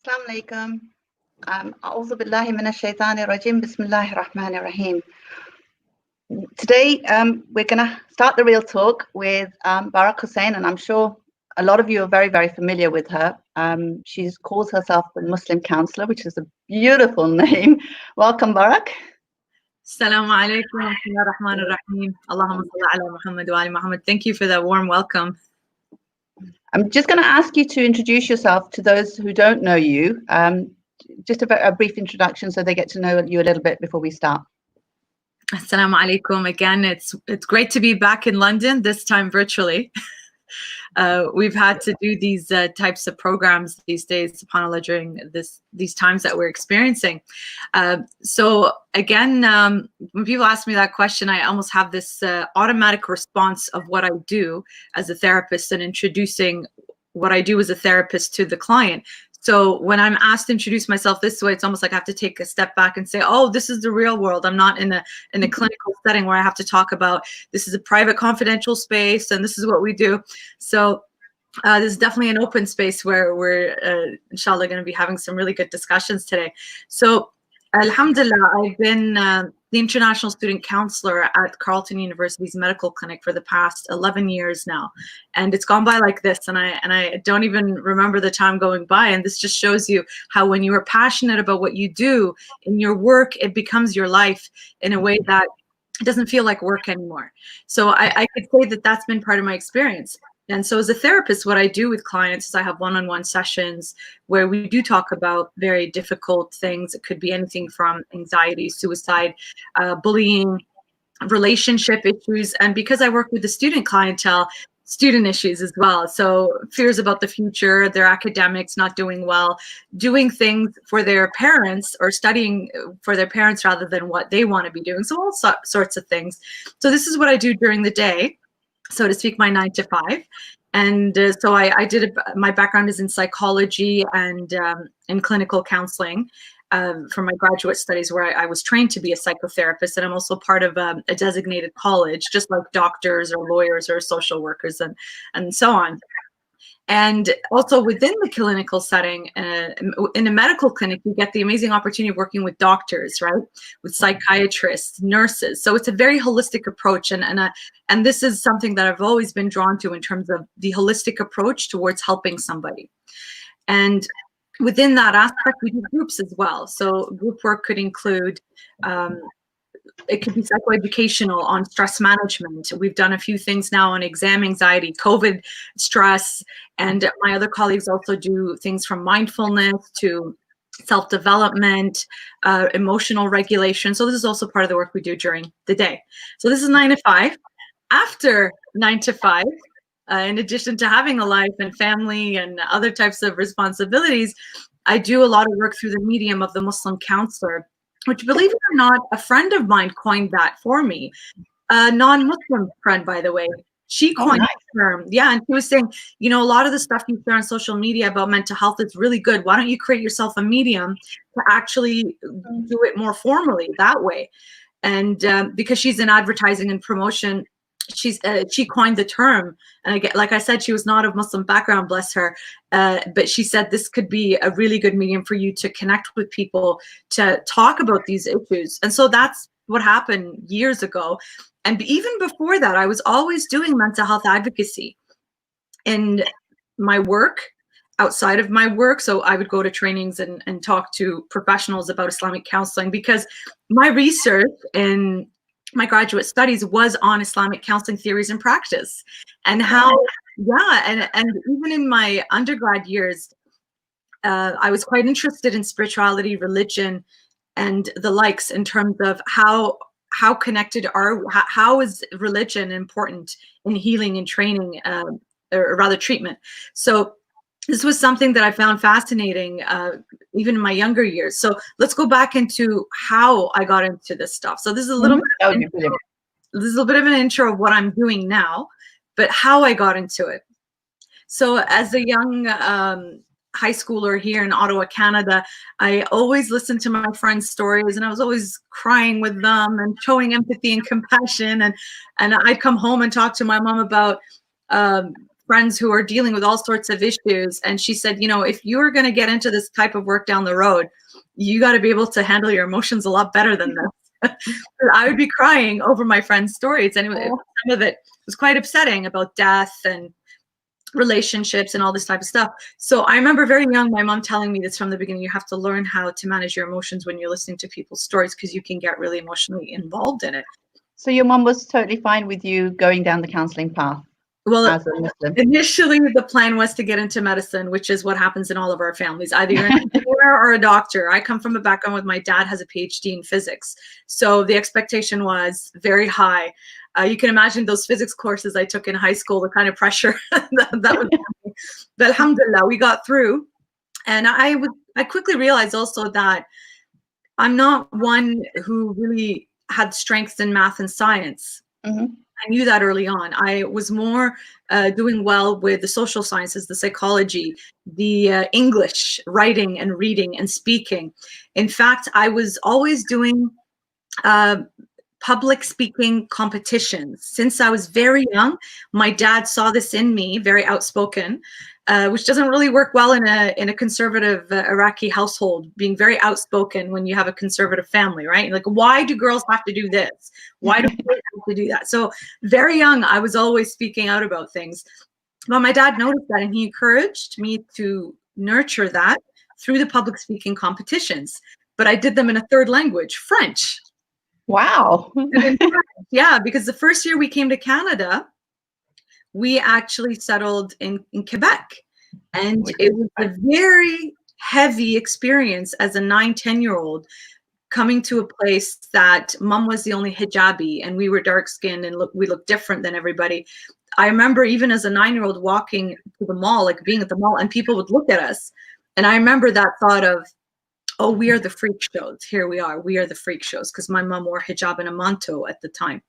Assalamu alaikum. A'udhu billahi minash shaitani rajim. Bismillahir rahmanir rahim. Today, we're going to start the real talk with Barak Hussain, and I'm sure a lot of you are very, very familiar with her. She calls herself the Muslim counselor, which is a beautiful name. Welcome, Barak. Assalamu alaikum wa rahmanir rahim. Allahumma salli ala Muhammad wa ali Muhammad. Thank you for that warm welcome. I'm just going to ask you to introduce yourself to those who don't know you. Just a brief introduction so they get to know you a little bit before we start. Assalamu alaikum. Again, it's great to be back in London, this time virtually. We've had to do these types of programs these days, subhanAllah, during these times that we're experiencing. So again, when people ask me that question, I almost have this automatic response of what I do as a therapist and introducing what I do as a therapist to the client. So when I'm asked to introduce myself this way, it's almost like I have to take a step back and say, oh, this is the real world. I'm not in a clinical setting where I have to talk about this is a private confidential space and this is what we do. So this is definitely an open space where we're inshallah going to be having some really good discussions today. So alhamdulillah, I've been the international student counselor at Carleton University's medical clinic for the past 11 years now. And it's gone by like this, and I don't even remember the time going by. And this just shows you how when you are passionate about what you do in your work, it becomes your life in a way that it doesn't feel like work anymore. So I could say that that's been part of my experience. And so as a therapist, what I do with clients is I have one-on-one sessions where we do talk about very difficult things. It could be anything from anxiety, suicide, bullying, relationship issues. And because I work with the student clientele, student issues as well. So fears about the future, their academics not doing well, doing things for their parents or studying for their parents rather than what they want to be doing. So all sorts of things. So this is what I do during the day, so to speak, my 9 to 5. And so I did, my background is in psychology and in clinical counseling from my graduate studies, where I was trained to be a psychotherapist. And I'm also part of a designated college, just like doctors or lawyers or social workers and so on. And also within the clinical setting, in a medical clinic, you get the amazing opportunity of working with doctors, right? With psychiatrists, nurses. So it's a very holistic approach. And this is something that I've always been drawn to in terms of the holistic approach towards helping somebody. And within that aspect, we do groups as well. So group work could include, it could be psychoeducational on stress management. We've done a few things now on exam anxiety, COVID stress, and my other colleagues also do things from mindfulness to self-development, emotional regulation. So this is also part of the work we do during the day. So this is 9 to 5. After 9 to 5, in addition to having a life and family and other types of responsibilities, I do a lot of work through the medium of the Muslim counselor, which, believe it or not, a friend of mine coined that for me. A non-Muslim friend, by the way. She coined the term. Yeah, and she was saying, you know, a lot of the stuff you share on social media about mental health is really good. Why don't you create yourself a medium to actually do it more formally that way? And because she's in advertising and promotion, she coined the term. And again, like I said, she was not of Muslim background, bless her, but she said this could be a really good medium for you to connect with people, to talk about these issues. And so that's what happened years ago. And even before that, I was always doing mental health advocacy in my work, outside of my work. So I would go to trainings and talk to professionals about Islamic counseling, because my research in my graduate studies was on Islamic counseling theories and practice, and how, yeah, and even in my undergrad years, I was quite interested in spirituality, religion, and the likes, in terms of how connected how is religion important in healing and training, or rather treatment. So this was something that I found fascinating, even in my younger years. So let's go back into how I got into this stuff. So this is a little bit of an intro of what I'm doing now, but how I got into it. So as a young high schooler here in Ottawa, Canada, I always listened to my friends' stories, and I was always crying with them and showing empathy and compassion. And I'd come home and talk to my mom about friends who are dealing with all sorts of issues. And she said, you know, if you're going to get into this type of work down the road, you got to be able to handle your emotions a lot better than this. I would be crying over my friends' stories. And some of it was quite upsetting about death and relationships and all this type of stuff. So I remember very young, my mom telling me this from the beginning: you have to learn how to manage your emotions when you're listening to people's stories, because you can get really emotionally involved in it. So your mom was totally fine with you going down the counseling path? Well, as a Muslim? Initially the plan was to get into medicine, which is what happens in all of our families. Either you're an engineer or a doctor. I come from a background with my dad has a PhD in physics. So the expectation was very high. You can imagine those physics courses I took in high school, the kind of pressure that was. But alhamdulillah, we got through. And I quickly realized also that I'm not one who really had strengths in math and science. Mm-hmm. I knew that early on. I was more doing well with the social sciences, the psychology, the English, writing and reading and speaking. In fact, I was always doing public speaking competitions. Since I was very young, my dad saw this in me, very outspoken, which doesn't really work well in a conservative Iraqi household, being very outspoken when you have a conservative family, right? Like, why do girls have to do this? Why do boys have to do that? So very young, I was always speaking out about things. But my dad noticed that, and he encouraged me to nurture that through the public speaking competitions. But I did them in a third language, French. Wow. Yeah, because the first year we came to Canada, we actually settled in Quebec. And it was a very heavy experience as a 9-10-year-old coming to a place that mom was the only hijabi and we were dark skinned and we looked different than everybody. I remember even as a 9-year-old walking to the mall, like being at the mall, and people would look at us. And I remember that thought of, oh, we are the freak shows. Here we are. We are the freak shows, because my mom wore hijab and a manto at the time.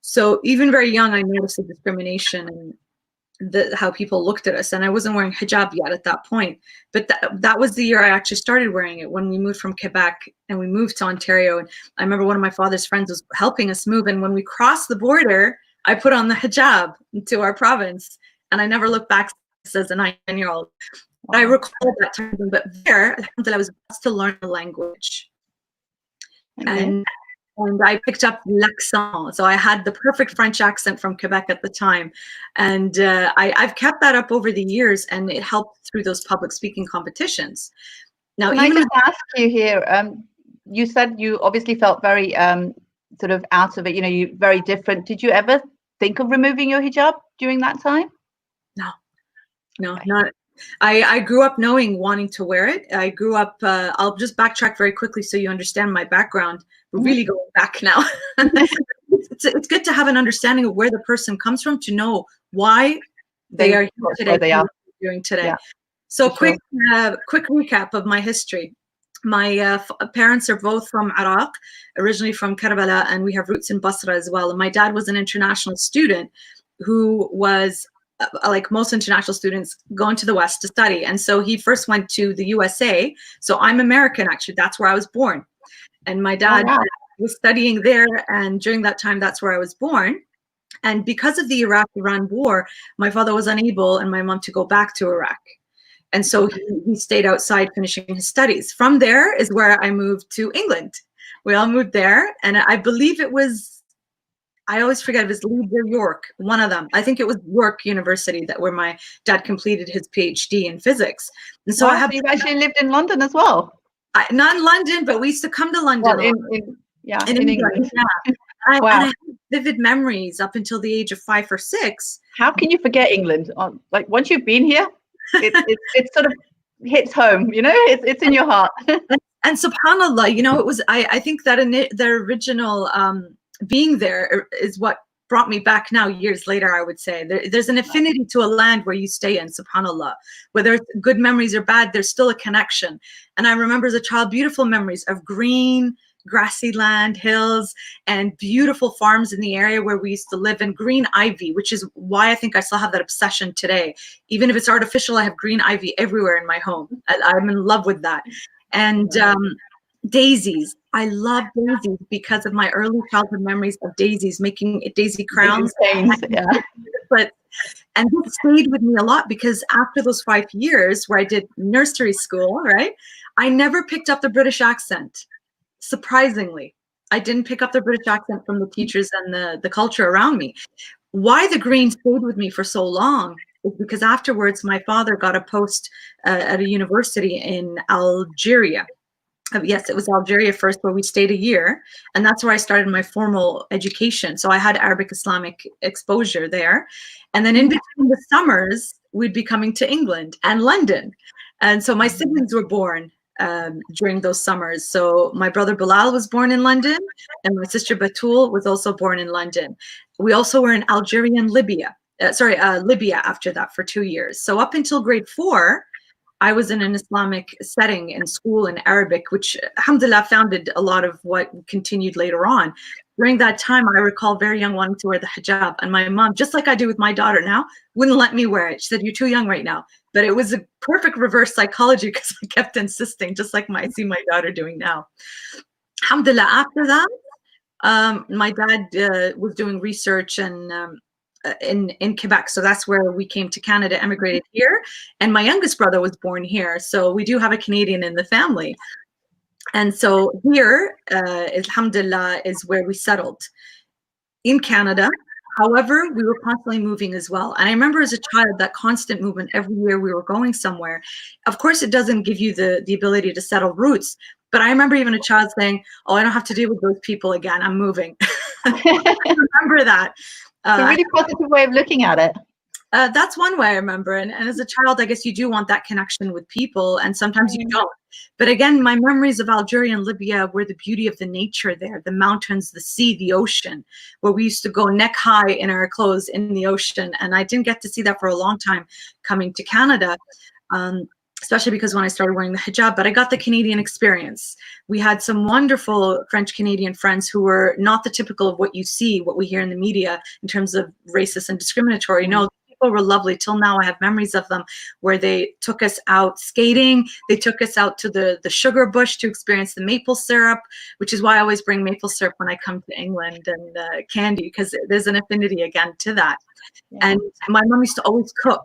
So even very young, I noticed the discrimination and how people looked at us. And I wasn't wearing hijab yet at that point. But that was the year I actually started wearing it, when we moved from Quebec and we moved to Ontario. And I remember one of my father's friends was helping us move. And when we crossed the border, I put on the hijab to our province. And I never looked back as a 9-year-old. I recall that time, but there, I was asked to learn the language. Okay. And I picked up l'accent. So I had the perfect French accent from Quebec at the time. And I've kept that up over the years, and it helped through those public speaking competitions. Now, can I just ask you here, you said you obviously felt very sort of out of it, you know, you very different. Did you ever think of removing your hijab during that time? No, okay. Not. I grew up wanting to wear it. I grew up, I'll just backtrack very quickly so you understand my background. We're really going back now. It's good to have an understanding of where the person comes from, to know why they are here today, they are doing today. Yeah, so quick recap of my history. My parents are both from Iraq, originally from Karbala, and we have roots in Basra as well. And my dad was an international student who was, like most international students, going to the West to study. And so he first went to the USA. So I'm American, actually. That's where I was born. And my dad was studying there. And during that time, that's where I was born. And because of the Iraq-Iran war, my father was unable and my mom to go back to Iraq. And so he stayed outside finishing his studies. From there is where I moved to England. We all moved there. And I believe it was, I always forget, it was Leeds or York, one of them. I think it was York University where my dad completed his PhD in physics. And so so you've actually lived in London as well? Not in London, but we used to come to London. Well, in England. Yeah. And I have vivid memories up until the age of 5 or 6. How can you forget England? Like, once you've been here, it sort of hits home, you know, it's in your heart. And subhanAllah, you know, it was, I think that the original being there is what brought me back now years later, I would say. There's an affinity to a land where you stay in, subhanAllah. Whether it's good memories or bad, there's still a connection. And I remember as a child, beautiful memories of green, grassy land, hills, and beautiful farms in the area where we used to live, and green ivy, which is why I think I still have that obsession today. Even if it's artificial, I have green ivy everywhere in my home. I'm in love with that. And daisies. I love daisies because of my early childhood memories of daisies, making daisy crowns. Yeah. But And this stayed with me a lot because after those 5 years where I did nursery school, right, I never picked up the British accent. Surprisingly, I didn't pick up the British accent from the teachers and the culture around me. Why the green stayed with me for so long is because afterwards my father got a post at a university in Algeria. Yes, it was Algeria first, where we stayed a year, and that's where I started my formal education. So I had Arabic Islamic exposure there, and then in between the summers, we'd be coming to England and London, and so my siblings were born during those summers. So my brother Bilal was born in London, and my sister Batul was also born in London. We also were in Algeria and Libya after that for 2 years. So up until grade 4. I was in an Islamic setting in school in Arabic, which alhamdulillah founded a lot of what continued later on. During that time, I recall very young wanting to wear the hijab, and my mom, just like I do with my daughter now, wouldn't let me wear it. She said, "You're too young right now." But it was a perfect reverse psychology because I kept insisting, just like I see my daughter doing now. Alhamdulillah, after that, my dad was doing research and in Quebec. So that's where we came to Canada, emigrated here. And my youngest brother was born here. So we do have a Canadian in the family. And so here, alhamdulillah, is where we settled in Canada. However, we were constantly moving as well. And I remember as a child, that constant movement every year we were going somewhere. Of course, it doesn't give you the ability to settle roots. But I remember even a child saying, "Oh, I don't have to deal with those people again. I'm moving." I remember that. It's a really positive way of looking at it. That's one way I remember. And as a child, I guess you do want that connection with people, and sometimes you don't. But again, my memories of Algeria and Libya were the beauty of the nature there, the mountains, the sea, the ocean, where we used to go neck high in our clothes in the ocean. And I didn't get to see that for a long time coming to Canada. Especially because when I started wearing the hijab, but I got the Canadian experience. We had some wonderful French-Canadian friends who were not the typical of what you see, what we hear in the media in terms of racist and discriminatory. No, people were lovely. Till now, I have memories of them where they took us out skating. They took us out to the sugar bush to experience the maple syrup, which is why I always bring maple syrup when I come to England, and candy, because there's an affinity again to that. Yeah. And my mom used to always cook.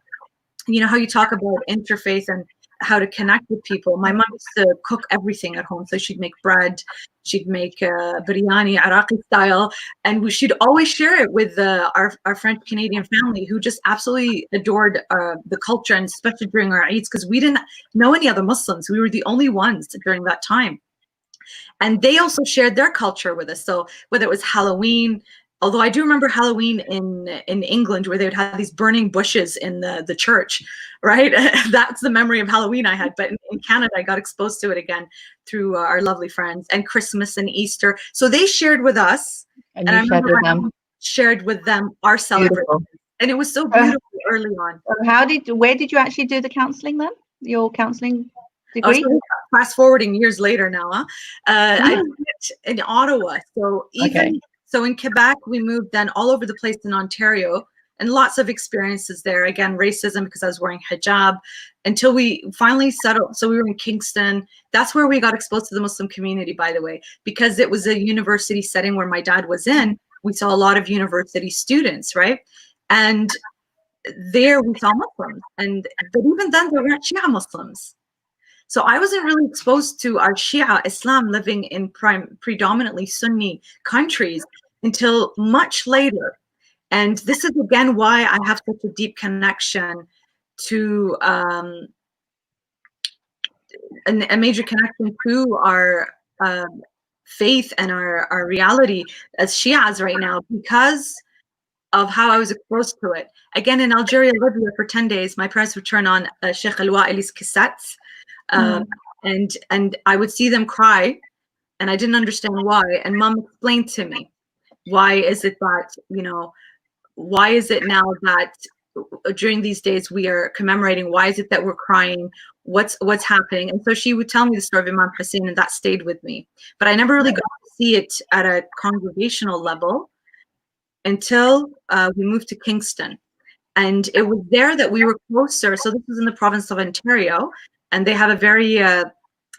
You know how you talk about interfaith and how to connect with people. My mom used to cook everything at home. So she'd make bread, she'd make biryani, Iraqi style, and she'd always share it with our French Canadian family, who just absolutely adored the culture, and especially during our Eids, because we didn't know any other Muslims. We were the only ones during that time. And they also shared their culture with us. So whether it was Halloween, although I do remember Halloween in England, where they would have these burning bushes in the church, right? That's the memory of Halloween I had. But in Canada, I got exposed to it again through our lovely friends, and Christmas and Easter. So they shared with us, and I remember shared with them our celebration. And it was so beautiful early on. Where did you actually do the counseling then? Your counseling degree? So fast forwarding years later now, I did it in Ottawa. So So in Quebec, we moved then all over the place in Ontario, and lots of experiences there. Again, racism, because I was wearing hijab, until we finally settled. So we were in Kingston. That's where we got exposed to the Muslim community, by the way, because it was a university setting where my dad was in. We saw a lot of university students, right? And there we saw Muslims. But even then, there weren't Shia Muslims. So I wasn't really exposed to our Shia Islam living in predominantly Sunni countries until much later. And this is again why I have such a deep connection to a major connection to our faith and our reality as Shias right now, because of how I was exposed to it. Again, in Algeria, Libya, for 10 days, my parents would turn on Sheikh Al-Wa'ili's cassettes. And I would see them cry, and I didn't understand why. And Mom explained to me, why is it that, why is it now that during these days we are commemorating? Why is it that we're crying? What's happening? And so she would tell me the story of Imam Hussain, and that stayed with me. But I never really got to see it at a congregational level until we moved to Kingston. And it was there that we were closer. So this was in the province of Ontario. And they have a very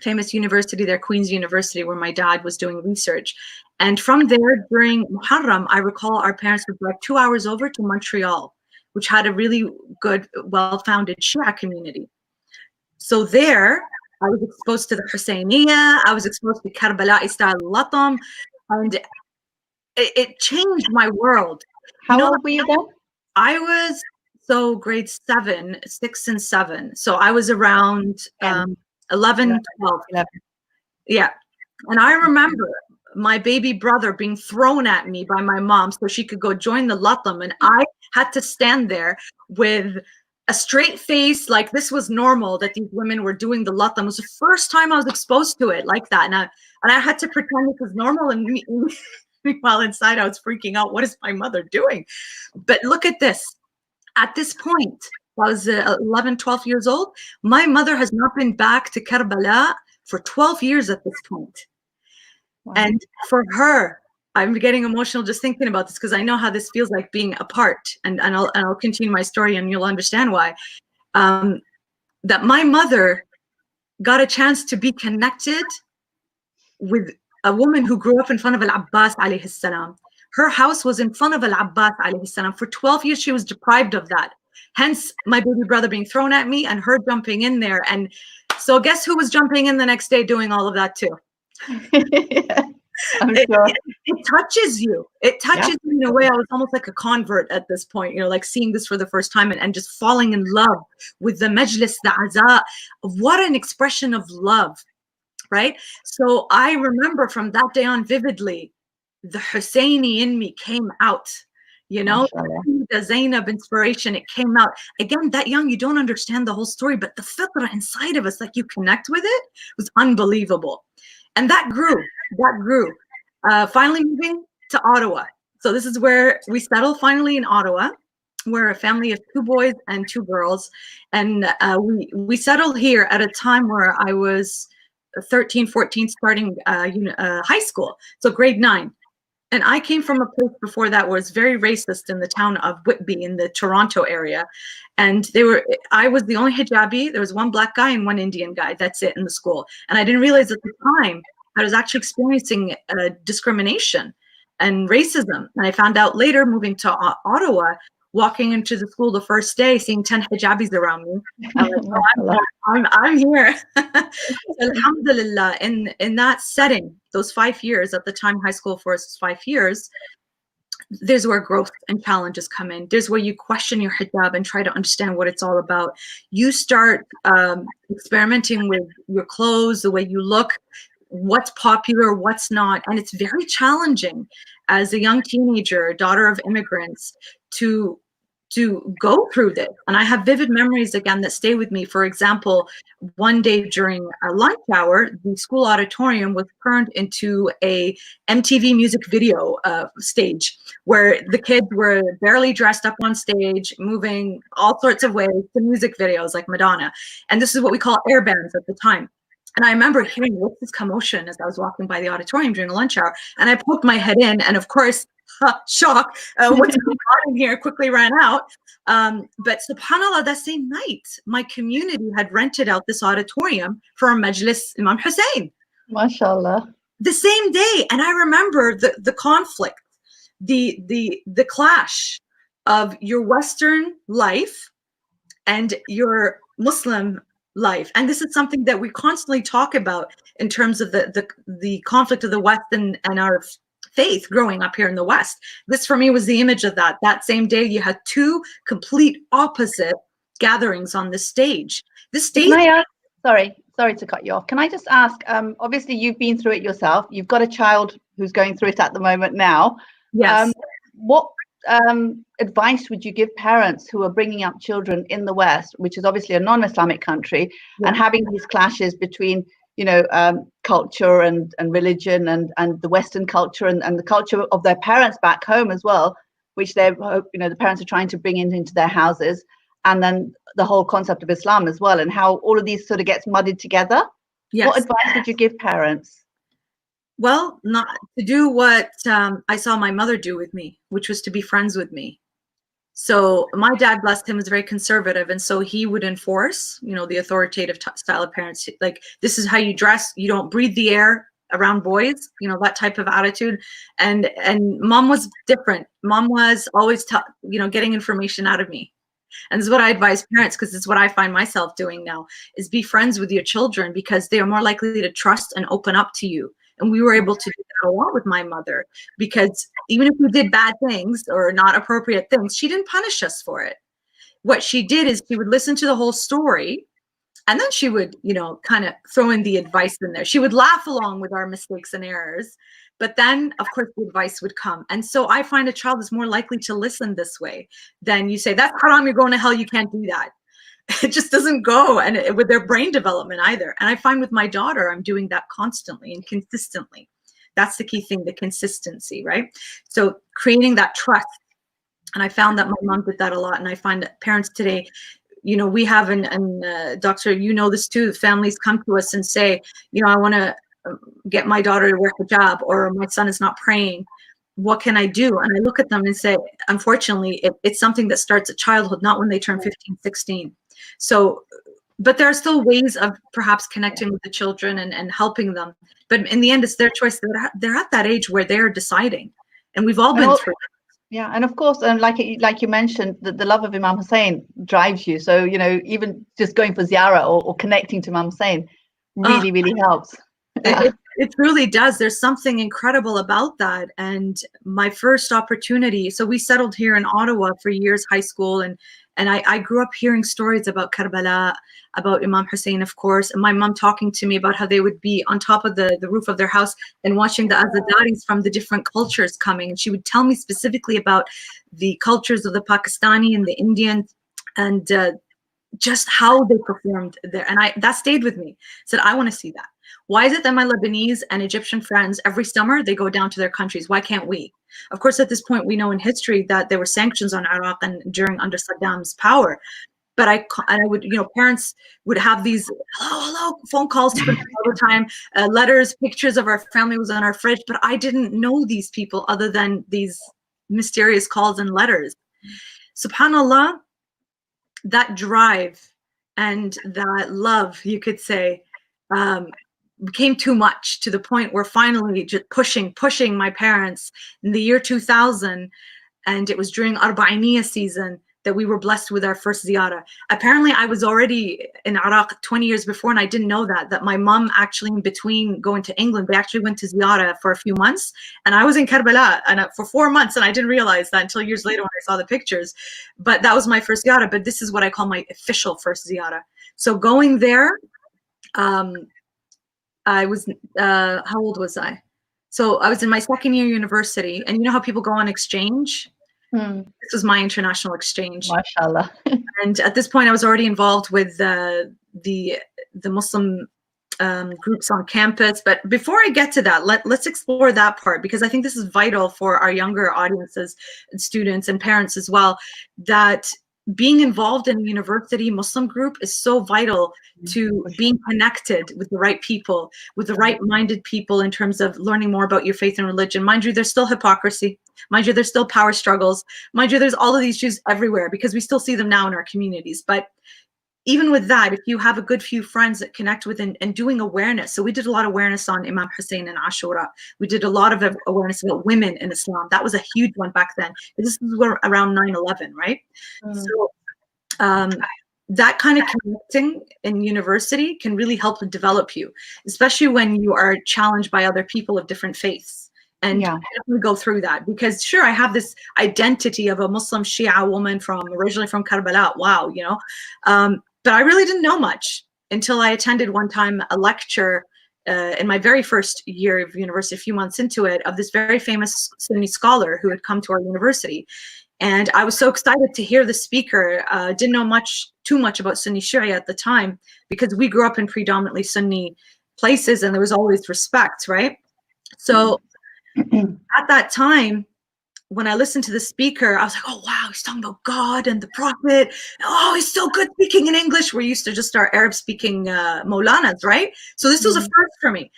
famous university there, Queen's University, where my dad was doing research. And from there, during Muharram, I recall our parents would drive 2 hours over to Montreal, which had a really good, well-founded Shia community. So there, I was exposed to the Hussainiyya, I was exposed to Karbala style latam, and it changed my world. How old were you then? I was grade 7, 6 and 7. So I was around 11, 12. 11. Yeah. And I remember my baby brother being thrown at me by my mom so she could go join the latam. And I had to stand there with a straight face, like this was normal that these women were doing the latam. It was the first time I was exposed to it like that. And I had to pretend it was normal, and meanwhile inside I was freaking out. What is my mother doing? But look at this. At this point, I was 11, 12 years old. My mother has not been back to Karbala for 12 years at this point. Wow. And for her, I'm getting emotional just thinking about this, because I know how this feels like being apart. And I'll continue my story and you'll understand why. That my mother got a chance to be connected with a woman who grew up in front of Al-Abbas alayhi salam. Her house was in front of Al-Abbas alayhi salam. For 12 years, she was deprived of that. Hence, my baby brother being thrown at me and her jumping in there. And so guess who was jumping in the next day doing all of that too? Yeah, I'm sure. It touches you. It touches you in a way. I was almost like a convert at this point, like seeing this for the first time and just falling in love with the majlis, the aza. What an expression of love, right? So I remember from that day on vividly, the Husseini in me came out, the Zainab inspiration, it came out. Again, that young, you don't understand the whole story, but the fitrah inside of us, like you connect with it, was unbelievable. And that grew. Finally moving to Ottawa. So this is where we settled finally in Ottawa. We're a family of 2 boys and 2 girls. And we settled here at a time where I was 13, 14, starting high school. So grade 9. And I came from a place before that was very racist in the town of Whitby in the Toronto area. And I was the only hijabi. There was 1 black guy and 1 Indian guy. That's it in the school. And I didn't realize at the time I was actually experiencing discrimination and racism. And I found out later, moving to Ottawa, walking into the school the first day, seeing 10 hijabis around me. I'm here. Alhamdulillah, in that setting, those 5 years, at the time high school for us was 5 years, there's where growth and challenges come in. There's where you question your hijab and try to understand what it's all about. You start experimenting with your clothes, the way you look, what's popular, what's not. And it's very challenging as a young teenager, daughter of immigrants, to go through this. And I have vivid memories again that stay with me. For example, one day during a lunch hour, the school auditorium was turned into a MTV music video stage, where the kids were barely dressed up on stage, moving all sorts of ways to music videos like Madonna. And this is what we call air bands at the time. And I remember hearing, what's this commotion, as I was walking by the auditorium during the lunch hour. And I poked my head in, and of course, shock, what's going on in here, quickly ran out. But subhanAllah, that same night, my community had rented out this auditorium for a majlis Imam Hussain. MashaAllah. The same day. And I remember the conflict, the clash of your Western life and your Muslim life. And this is something that we constantly talk about in terms of the conflict of the West and our faith growing up here in the West. This for me was the image of that. That same day, you had 2 complete opposite gatherings on the stage. This stage. Can I ask, sorry to cut you off. Can I just ask, obviously you've been through it yourself. You've got a child who's going through it at the moment now. Yes. What advice would you give parents who are bringing up children in the West, which is obviously a non-Islamic country, and having these clashes between culture and religion and the Western culture and the culture of their parents back home as well, which the parents are trying to bring into their houses, and then the whole concept of Islam as well, and how all of these sort of gets muddled together? Yes. What advice would you give parents? Well, not to do what I saw my mother do with me, which was to be friends with me. So my dad, blessed him, was very conservative. And so he would enforce, the authoritative style of parents, like, this is how you dress. You don't breathe the air around boys, you know, that type of attitude. And mom was different. Mom was always, you know, getting information out of me. And this is what I advise parents, because it's what I find myself doing now, is be friends with your children, because they are more likely to trust and open up to you. And we were able to do that a lot with my mother, because even if we did bad things or not appropriate things, she didn't punish us for it. What she did is she would listen to the whole story, and then she would, you know, kind of throw in the advice in there. She would laugh along with our mistakes and errors, but then of course the advice would come. And so I find a child is more likely to listen this way than you say, that's haram, you're going to hell, you can't do that. It just doesn't go, and with their brain development either. And I find with my daughter, I'm doing that constantly and consistently. That's the key thing, the consistency, right? So creating that trust. And I found that my mom did that a lot. And I find that parents today, you know, we have, doctor, you know this too, families come to us and say, you know, I want to get my daughter to wear hijab, or my son is not praying. What can I do? And I look at them and say, unfortunately, it's something that starts at childhood, not when they turn 15, 16. So, but there are still ways of perhaps connecting with the children and helping them. But in the end, it's their choice. They're at that age where they're deciding. And we've all been through it. Yeah, and of course, like you mentioned, the love of Imam Hussain drives you. So, you know, even just going for ziyarah or connecting to Imam Hussain really helps. Yeah. It really does. There's something incredible about that. And my first opportunity, so we settled here in Ottawa for years, high school, and I grew up hearing stories about Karbala, about Imam Hussain, of course, and my mom talking to me about how they would be on top of the roof of their house and watching the azadaris from the different cultures coming. And she would tell me specifically about the cultures of the Pakistani and the Indian, and just how they performed there. And that stayed with me. I said, I want to see that. Why is it that my Lebanese and Egyptian friends, every summer, they go down to their countries? Why can't we? Of course, at this point, we know in history that there were sanctions on Iraq and under Saddam's power. But I would, you know, parents would have these hello phone calls to them all the time, letters, pictures of our family was on our fridge. But I didn't know these people other than these mysterious calls and letters. SubhanAllah, that drive and that love, you could say, became too much, to the point where finally just pushing my parents in the year 2000, and it was during Arba'iniya season that we were blessed with our first ziyarah. Apparently I was already in Iraq 20 years before, and I didn't know that my mom actually, in between going to England, they actually went to ziyarah for a few months, and I was in Karbala for 4 months, and I didn't realize that until years later when I saw the pictures. But that was my first ziyarah, but this is what I call my official first ziyarah. So going there, I was, how old was I? So I was in my second year university, and you know how people go on exchange? This was my international exchange. MashaAllah. And at this point, I was already involved with the Muslim groups on campus. But before I get to that, let's explore that part, because I think this is vital for our younger audiences and students and parents as well, that being involved in a university Muslim group is so vital to being connected with the right people, with the right-minded people, in terms of learning more about your faith and religion. Mind you, there's still hypocrisy. Mind you, there's still power struggles. Mind you, there's all of these issues everywhere, because we still see them now in our communities. But even with that, if you have a good few friends that connect with and doing awareness. So we did a lot of awareness on Imam Hussain and Ashura. We did a lot of awareness about women in Islam. That was a huge one back then. This was around 9/11, right? So that kind of connecting in university can really help develop you, especially when you are challenged by other people of different faiths. And definitely go through that, because sure, I have this identity of a Muslim Shia woman originally from Karbala. Wow, you know, but I really didn't know much until I attended one time a lecture in my very first year of university, a few months into it, of this very famous Sunni scholar who had come to our university. And I was so excited to hear the speaker. Didn't know too much about Sunni Sharia at the time, because we grew up in predominantly Sunni places and there was always respect, right? So at that time, when I listened to the speaker, I was like, oh, wow, he's talking about God and the Prophet. Oh, he's so good speaking in English. We're used to just our Arab speaking Maulanas, right? So this was a first for me.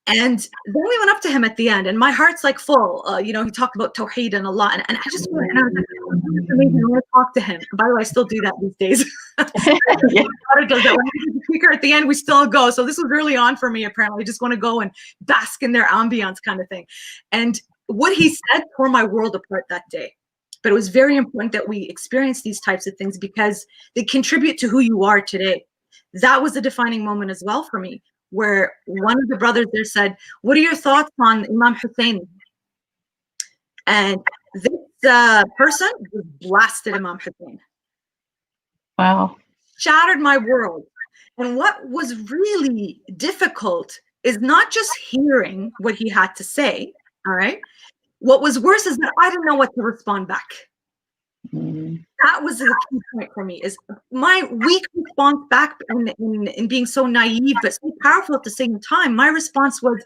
And then we went up to him at the end, and my heart's like full. He talked about Tawheed and Allah, and I just went, and I was like, this is amazing. I want to talk to him. And by the way, I still do that these days. Yeah. My daughter does that. When we speaker at the end, we still go. So this was early on for me, apparently. I just want to go and bask in their ambience kind of thing. And what he said tore my world apart that day. But it was very important that we experience these types of things because they contribute to who you are today. That was a defining moment as well for me, where one of the brothers there said, what are your thoughts on Imam Hussain? And this person just blasted Imam Hussain. Wow. Shattered my world. And what was really difficult is not just hearing what he had to say, all right? What was worse is that I didn't know what to respond back. That was the key point for me, is my weak response back in being so naive but so powerful at the same time. My response was,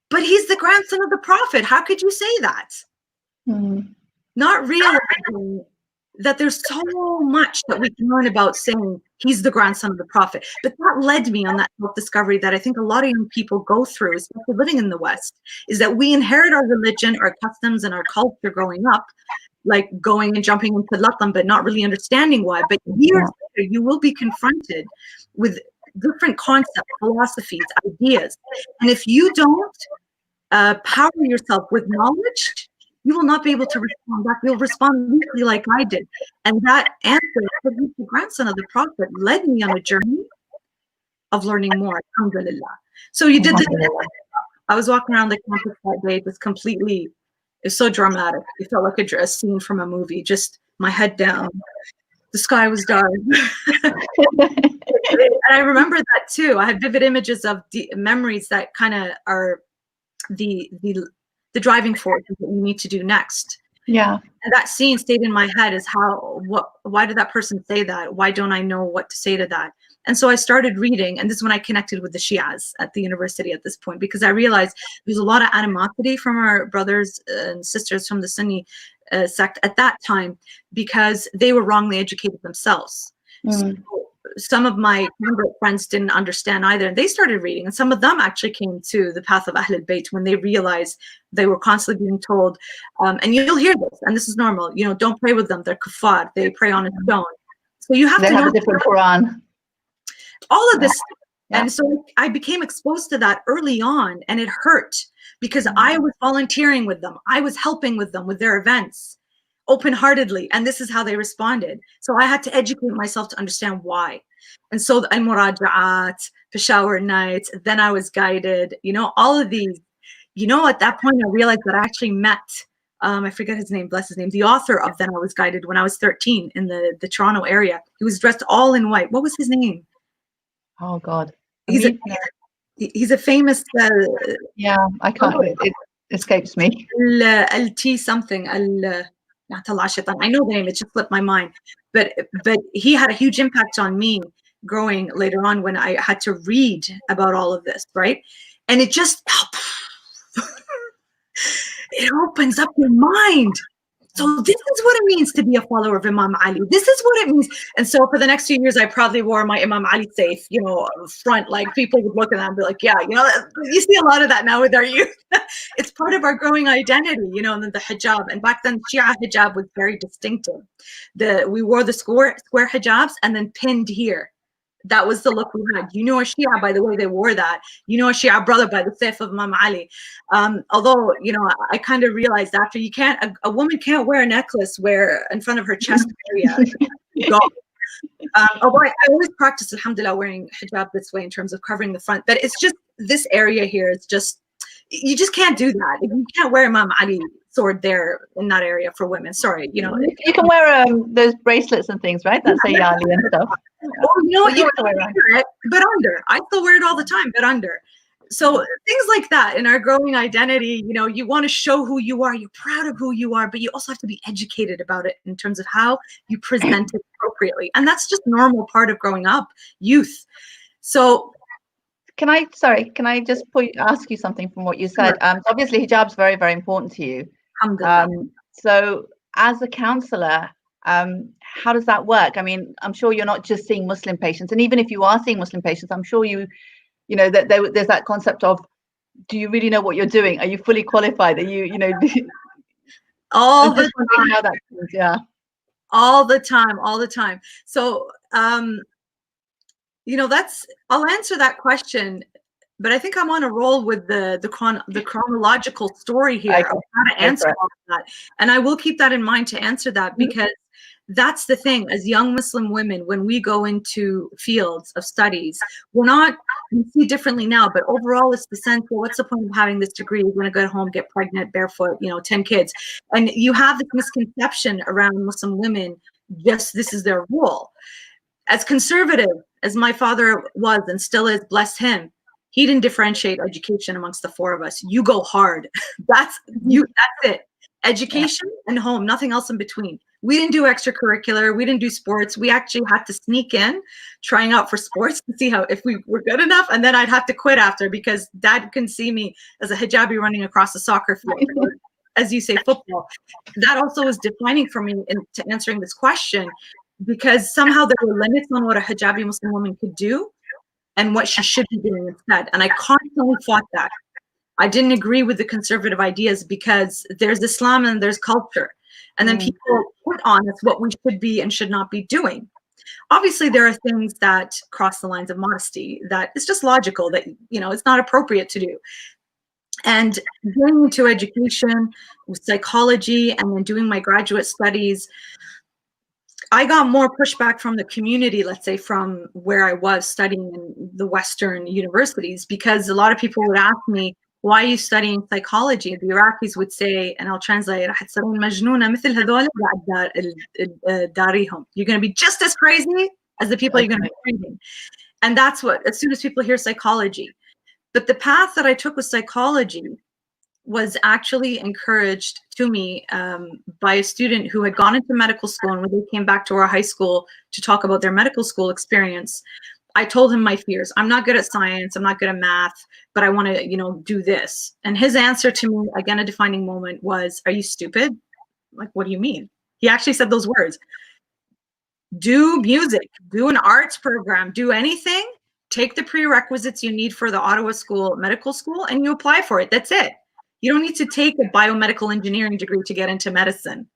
but he's the grandson of the Prophet. How could you say that? Not realizing that there's so much that we can learn about saying he's the grandson of the Prophet. But that led me on that self-discovery that I think a lot of young people go through, especially living in the West, is that we inherit our religion, our customs, and our culture growing up, like going and jumping into Latam, but not really understanding why. But years later, you will be confronted with different concepts, philosophies, ideas. And if you don't power yourself with knowledge, you will not be able to respond back. You'll respond weakly like I did. And that answer, the grandson of the Prophet, led me on a journey of learning more. Alhamdulillah. So you did this. I was walking around the campus that day, just completely, it's so dramatic. It felt like a scene from a movie, just my head down. The sky was dark. And I remember that too. I had vivid images of memories that kind of are the driving force of what you need to do next. Yeah. And that scene stayed in my head is why did that person say that? Why don't I know what to say to that? And so I started reading, and this is when I connected with the Shias at the university at this point, because I realized there's a lot of animosity from our brothers and sisters from the Sunni sect at that time, because they were wrongly educated themselves. So some of my convert friends didn't understand either, and they started reading, and some of them actually came to the path of Ahl al-Bayt when they realized they were constantly being told, and you'll hear this, and this is normal, don't pray with them, they're kuffar, they pray on a stone. So you have to know a different Quran. All of this. Yeah. And so I became exposed to that early on, and it hurt because I was volunteering with them. I was helping with them with their events open-heartedly, and this is how they responded. So I had to educate myself to understand why. And so the al-muraja'at, Peshawar nights, then I was guided, all of these, at that point I realized that I actually met, I forget his name, bless his name, the author of Then I Was Guided when I was 13 in the Toronto area. He was dressed all in white. What was his name? Oh God. He's a famous yeah, I can't, it escapes me. Al-T something, I know the name, it just slipped my mind. But he had a huge impact on me growing later on when I had to read about all of this, right? And it just it opens up your mind. So this is what it means to be a follower of Imam Ali. This is what it means. And so for the next few years, I proudly wore my Imam Ali safe, front, like people would look at that and be like, yeah, you see a lot of that now with our youth. It's part of our growing identity, and then the hijab. And back then, Shia hijab was very distinctive. We wore the square hijabs and then pinned here. That was the look we had. A Shia by the way they wore that. A Shia brother by the saif of Imam Ali. Although, I kind of realized after a woman can't wear a necklace where in front of her chest area. Although I always practice, alhamdulillah, wearing hijab this way in terms of covering the front. But it's just this area here is just, you just can't do that. You can't wear Imam Ali sword there in that area for women. Sorry, You can wear those bracelets and things, right? That's a yali and stuff. Well, you can wear it, but under. I still wear it all the time, but under. So things like that in our growing identity, you want to show who you are, you're proud of who you are, but you also have to be educated about it in terms of how you present it appropriately. And that's just normal part of growing up, youth. So can I just ask you something from what you said? Sure. Obviously hijab's very, very important to you. So as a counselor, how does that work? I mean, I'm sure you're not just seeing Muslim patients, and even if you are seeing Muslim patients, I'm sure that there's that concept of do you really know what you're doing? Are you fully qualified? Are you, you know, all the time. How that goes, yeah. All the time. So, you know, I'll answer that question, but I think I'm on a roll with the chronological story here of how to answer all of that. And I will keep that in mind to answer that, because that's the thing. As young Muslim women, when we go into fields of studies, we see differently now, but overall it's the sense, well, what's the point of having this degree? You're going to go home, get pregnant, barefoot, 10 kids. And you have this misconception around Muslim women, just this is their role. As conservative as my father was and still is, bless him, he didn't differentiate education amongst the four of us. You go hard. That's it. Education and home, nothing else in between. We didn't do extracurricular. We didn't do sports. We actually had to sneak in, trying out for sports to see if we were good enough. And then I'd have to quit after, because dad couldn't see me as a hijabi running across the soccer field. As you say, football. That also was defining for me to answering this question, because somehow there were limits on what a hijabi Muslim woman could do and what she should be doing instead. And I constantly fought that. I didn't agree with the conservative ideas, because there's Islam and there's culture. And then people put on us what we should be and should not be doing. Obviously, there are things that cross the lines of modesty that it's just logical that, it's not appropriate to do. And going into education, psychology, and then doing my graduate studies, I got more pushback from the community, let's say from where I was studying in the Western universities, because a lot of people would ask me, why are you studying psychology? The Iraqis would say, and I'll translate, you're going to be just as crazy as the people you're going to be treating. And that's what, as soon as people hear psychology. But the path that I took with psychology was actually encouraged to me by a student who had gone into medical school, and when they came back to our high school to talk about their medical school experience, I told him my fears. I'm not good at science, I'm not good at math, but I want to, do this. And his answer to me, again, a defining moment, was, are you stupid? Like, what do you mean? He actually said those words. Do music, do an arts program, do anything, take the prerequisites you need for the Ottawa School Medical School, and you apply for it. That's it. You don't need to take a biomedical engineering degree to get into medicine,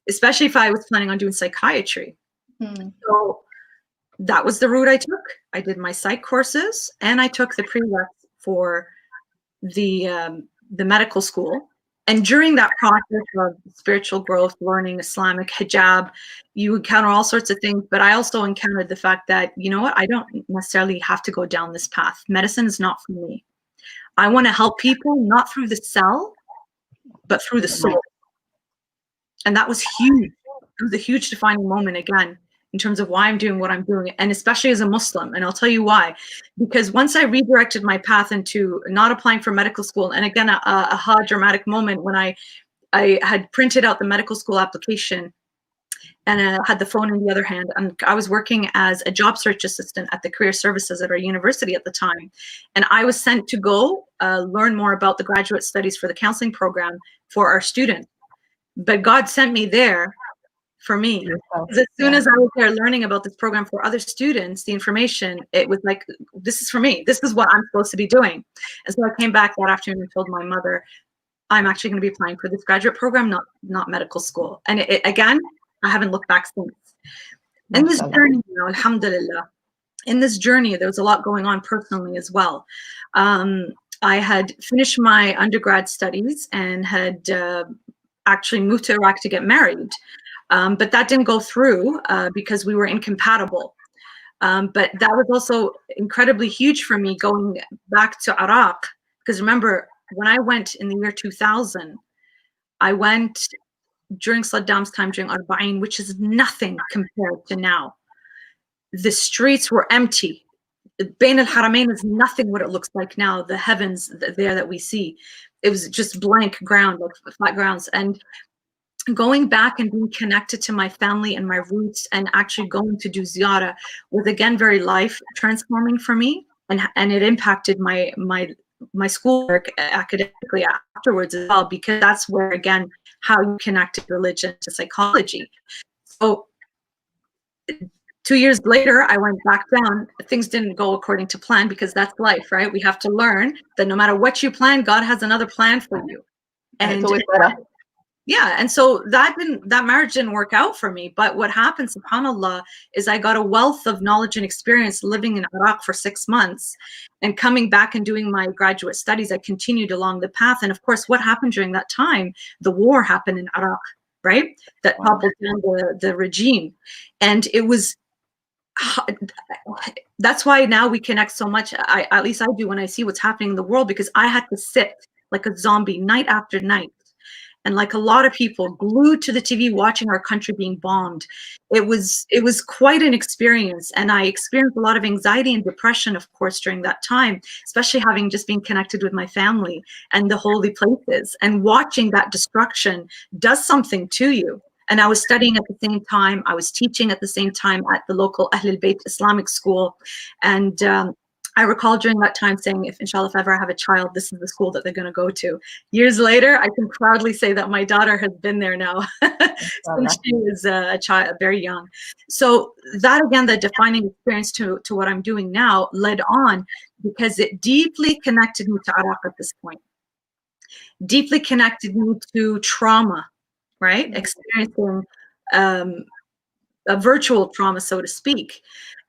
especially if I was planning on doing psychiatry. So that was the route I took. I did my psych courses, and I took the prereqs for the medical school. And during that process of spiritual growth, learning Islamic, hijab, you encounter all sorts of things. But I also encountered the fact that, I don't necessarily have to go down this path. Medicine is not for me. I want to help people, not through the cell, but through the soul. And that was huge. It was a huge defining moment, again, in terms of why I'm doing what I'm doing, and especially as a Muslim. And I'll tell you why. Because once I redirected my path into not applying for medical school, and again, a dramatic moment when I had printed out the medical school application and I had the phone in the other hand, and I was working as a job search assistant at the career services at our university at the time. And I was sent to go learn more about the graduate studies for the counseling program for our students. But God sent me there for me. Because as soon as I was there learning about this program for other students, the information, it was like, this is for me. This is what I'm supposed to be doing. And so I came back that afternoon and told my mother, I'm actually going to be applying for this graduate program, not medical school. And again, I haven't looked back since. In this journey, alhamdulillah, in this journey, there was a lot going on personally as well. I had finished my undergrad studies and had actually moved to Iraq to get married. But that didn't go through because we were incompatible. But that was also incredibly huge for me going back to Iraq. Because remember, when I went in the year 2000, I went during Saddam's time, during Arba'in, which is nothing compared to now. The streets were empty. Bain al-Haramain is nothing what it looks like now, the heavens there that we see. It was just blank ground, like flat grounds. And going back and being connected to my family and my roots and actually going to do ziyarah was, again, very life transforming for me. And it impacted my schoolwork academically afterwards as well, because that's where, again, how you connected religion to psychology. So 2 years later, I went back down. Things didn't go according to plan, because that's life, right? We have to learn that no matter what you plan, God has another plan for you. And it's always better. Yeah, and so that marriage didn't work out for me. But what happened, subhanAllah, is I got a wealth of knowledge and experience living in Iraq for 6 months, and coming back and doing my graduate studies. I continued along the path. And of course, what happened during that time? The war happened in Iraq, right? That toppled down the regime. And it was, that's why now we connect so much. At least I do, when I see what's happening in the world, because I had to sit like a zombie night after night. And like a lot of people, glued to the TV watching our country being bombed. It was quite an experience. And I experienced a lot of anxiety and depression, of course, during that time, especially having just been connected with my family and the holy places. And watching that destruction does something to you. And I was studying at the same time. I was teaching at the same time at the local Ahlul Bayt Islamic school. And I recall during that time saying, if inshallah, if ever I have a child, this is the school that they're going to go to. Years later, I can proudly say that my daughter has been there now since she was a child, very young. So that, again, the defining experience to what I'm doing now led on, because it deeply connected me to Iraq at this point. Deeply connected me to trauma, right? Experiencing a virtual trauma, so to speak.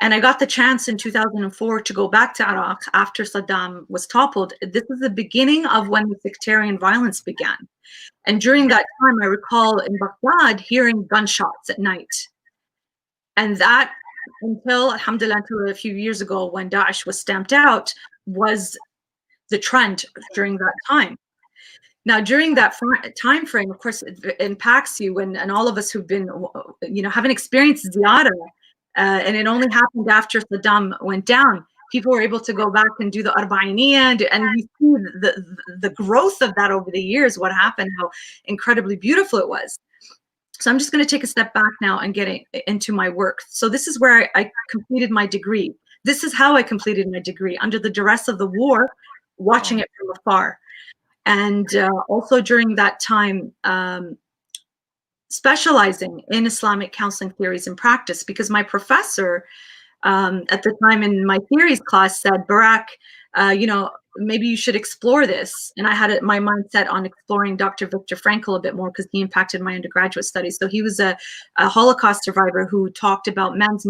And I got the chance in 2004 to go back to Iraq after Saddam was toppled. This is the beginning of when the sectarian violence began. And during that time, I recall in Baghdad hearing gunshots at night. And that, until, alhamdulillah, until a few years ago when Daesh was stamped out, was the trend during that time. Now, during that time frame, of course, it impacts you, and all of us who've been, haven't experienced ziyarah, and it only happened after Saddam went down. People were able to go back and do the arba'iniyah, and we see the growth of that over the years, what happened, how incredibly beautiful it was. So I'm just going to take a step back now and get into my work. So this is where I completed my degree. This is how I completed my degree, under the duress of the war, watching it from afar. And also during that time, specializing in Islamic counseling theories and practice, because my professor at the time in my theories class said, Barak, maybe you should explore this. And I had my mind set on exploring Dr. Viktor Frankl a bit more, because he impacted my undergraduate studies. So he was a Holocaust survivor who talked about man's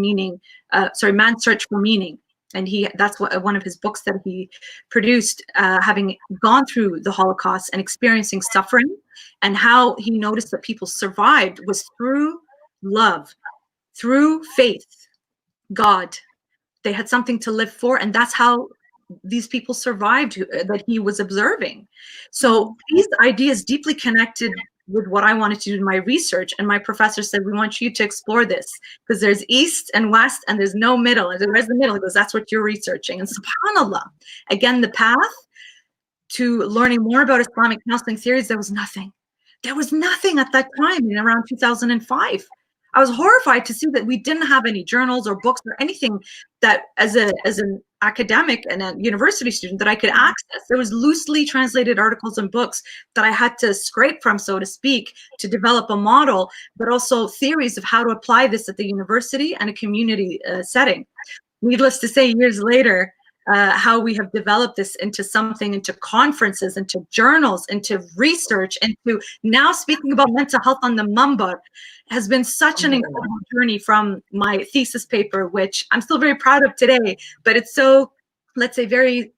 search for meaning. And that's one of his books that he produced, having gone through the Holocaust and experiencing suffering, and how he noticed that people survived was through love, through faith, God. They had something to live for, and that's how these people survived that he was observing. So these ideas deeply connected with what I wanted to do in my research. And my professor said, we want you to explore this, because there's East and West and there's no middle. And where's the middle? He goes, that's what you're researching. And subhanAllah, again, the path to learning more about Islamic counseling theories, there was nothing. There was nothing at that time, in around 2005. I was horrified to see that we didn't have any journals or books or anything that, as an academic and a university student, that I could access. There was loosely translated articles and books that I had to scrape from, so to speak, to develop a model, but also theories of how to apply this at the university and a community setting. Needless to say, years later, how we have developed this into something, into conferences, into journals, into research, into now speaking about mental health on the Mambar, has been such an incredible journey from my thesis paper, which I'm still very proud of today, but it's so, let's say, very,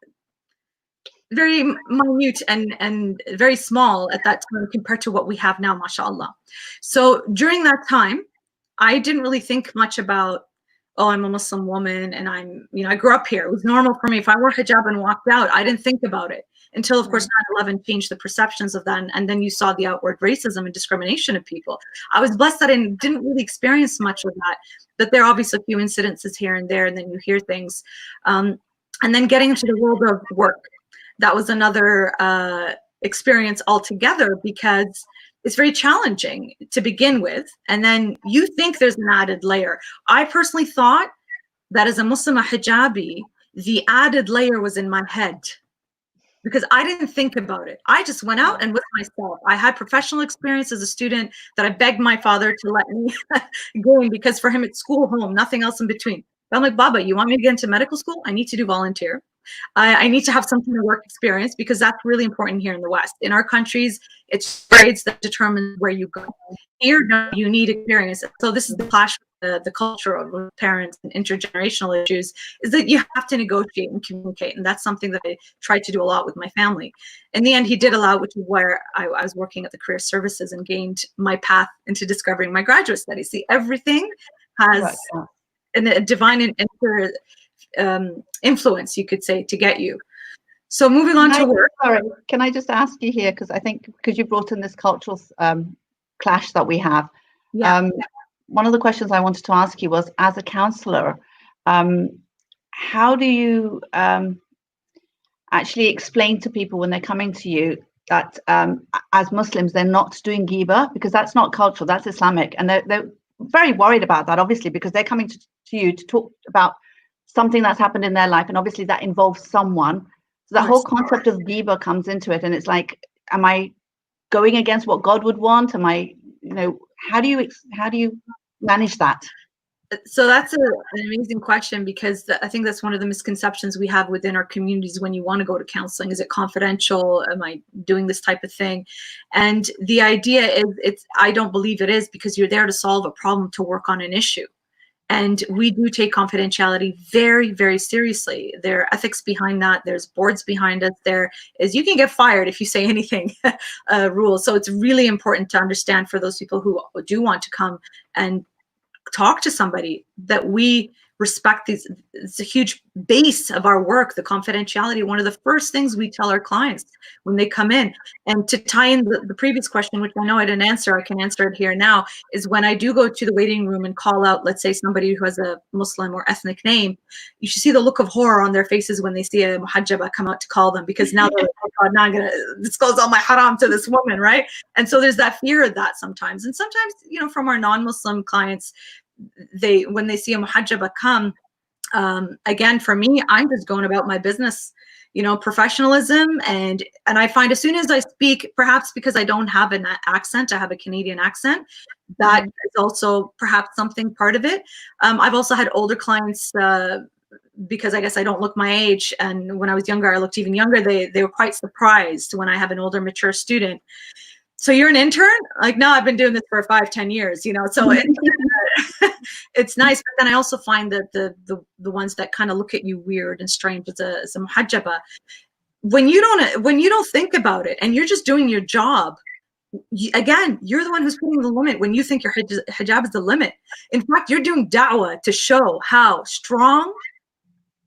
very minute and very small at that time compared to what we have now, mashallah. So during that time, I didn't really think much about, oh, I'm a Muslim woman and I grew up here. It was normal for me. If I wore hijab and walked out, I didn't think about it until, of course, 9/11 changed the perceptions of that. And then you saw the outward racism and discrimination of people. I was blessed that I didn't really experience much of that, but there are obviously a few incidences here and there, and then you hear things. And then getting into the world of work, that was another experience altogether, because it's very challenging to begin with. And then you think there's an added layer. I personally thought that as a Muslim hijabi, the added layer was in my head. because I didn't think about it. I just went out and with myself. I had professional experience as a student that I begged my father to let me go in, because for him it's school, home, nothing else in between. But I'm like, Baba, you want me to get into medical school? I need to do volunteer. I need to have some kind of work experience, because that's really important here in the West. In our countries, it's grades that determine where you go. Here, no, you need experience. So this is the clash with the cultural parents and intergenerational issues, is that you have to negotiate and communicate. And that's something that I tried to do a lot with my family. In the end, he did allow, which is where I was working at the career services and gained my path into discovering my graduate studies. See, everything has a divine influence, you could say, to get you. So moving on to work. Sorry, can I just ask you here, because I think because you brought in this cultural clash that we have. Yeah. One of the questions I wanted to ask you was, as a counselor, how do you actually explain to people when they're coming to you that as Muslims, they're not doing ghibah, because that's not cultural, that's Islamic. And they're very worried about that, obviously, because they're coming to you to talk about something that's happened in their life, and obviously that involves someone. So that whole concept of ghibah comes into it, and it's like, am I going against what God would want? Am I, how do you manage that? So that's an amazing question, because I think that's one of the misconceptions we have within our communities when you want to go to counseling. Is it confidential? Am I doing this type of thing? And the idea is, I don't believe it is, because you're there to solve a problem, to work on an issue. And we do take confidentiality very, very seriously. There are ethics behind that. There's boards behind it. There is, you can get fired if you say anything, rules. So it's really important to understand, for those people who do want to come and talk to somebody, that we respect these. It's a huge base of our work, the confidentiality. One of the first things we tell our clients when they come in. And to tie in the previous question, which I know I didn't answer, I can answer it here now, is when I do go to the waiting room and call out, let's say, somebody who has a Muslim or ethnic name, you should see the look of horror on their faces when they see a muhajjaba come out to call them, because now they're like, oh God, now I'm gonna disclose all my haram to this woman, right? And so there's that fear of that sometimes. And sometimes, from our non-Muslim clients, when they see a muhajjaba come, again, for me, I'm just going about my business, professionalism. And I find as soon as I speak, perhaps because I don't have an accent, I have a Canadian accent, that is also perhaps something part of it. I've also had older clients, because I guess I don't look my age. And when I was younger, I looked even younger. They were quite surprised when I have an older, mature student. So you're an intern? Like, no, I've been doing this for 5-10 years, so it's nice. But then I also find that the ones that kind of look at you weird and strange as a muhajjaba, when you don't think about it and you're just doing your job, again, you're the one who's putting the limit when you think your hijab is the limit. In fact, you're doing da'wah to show how strong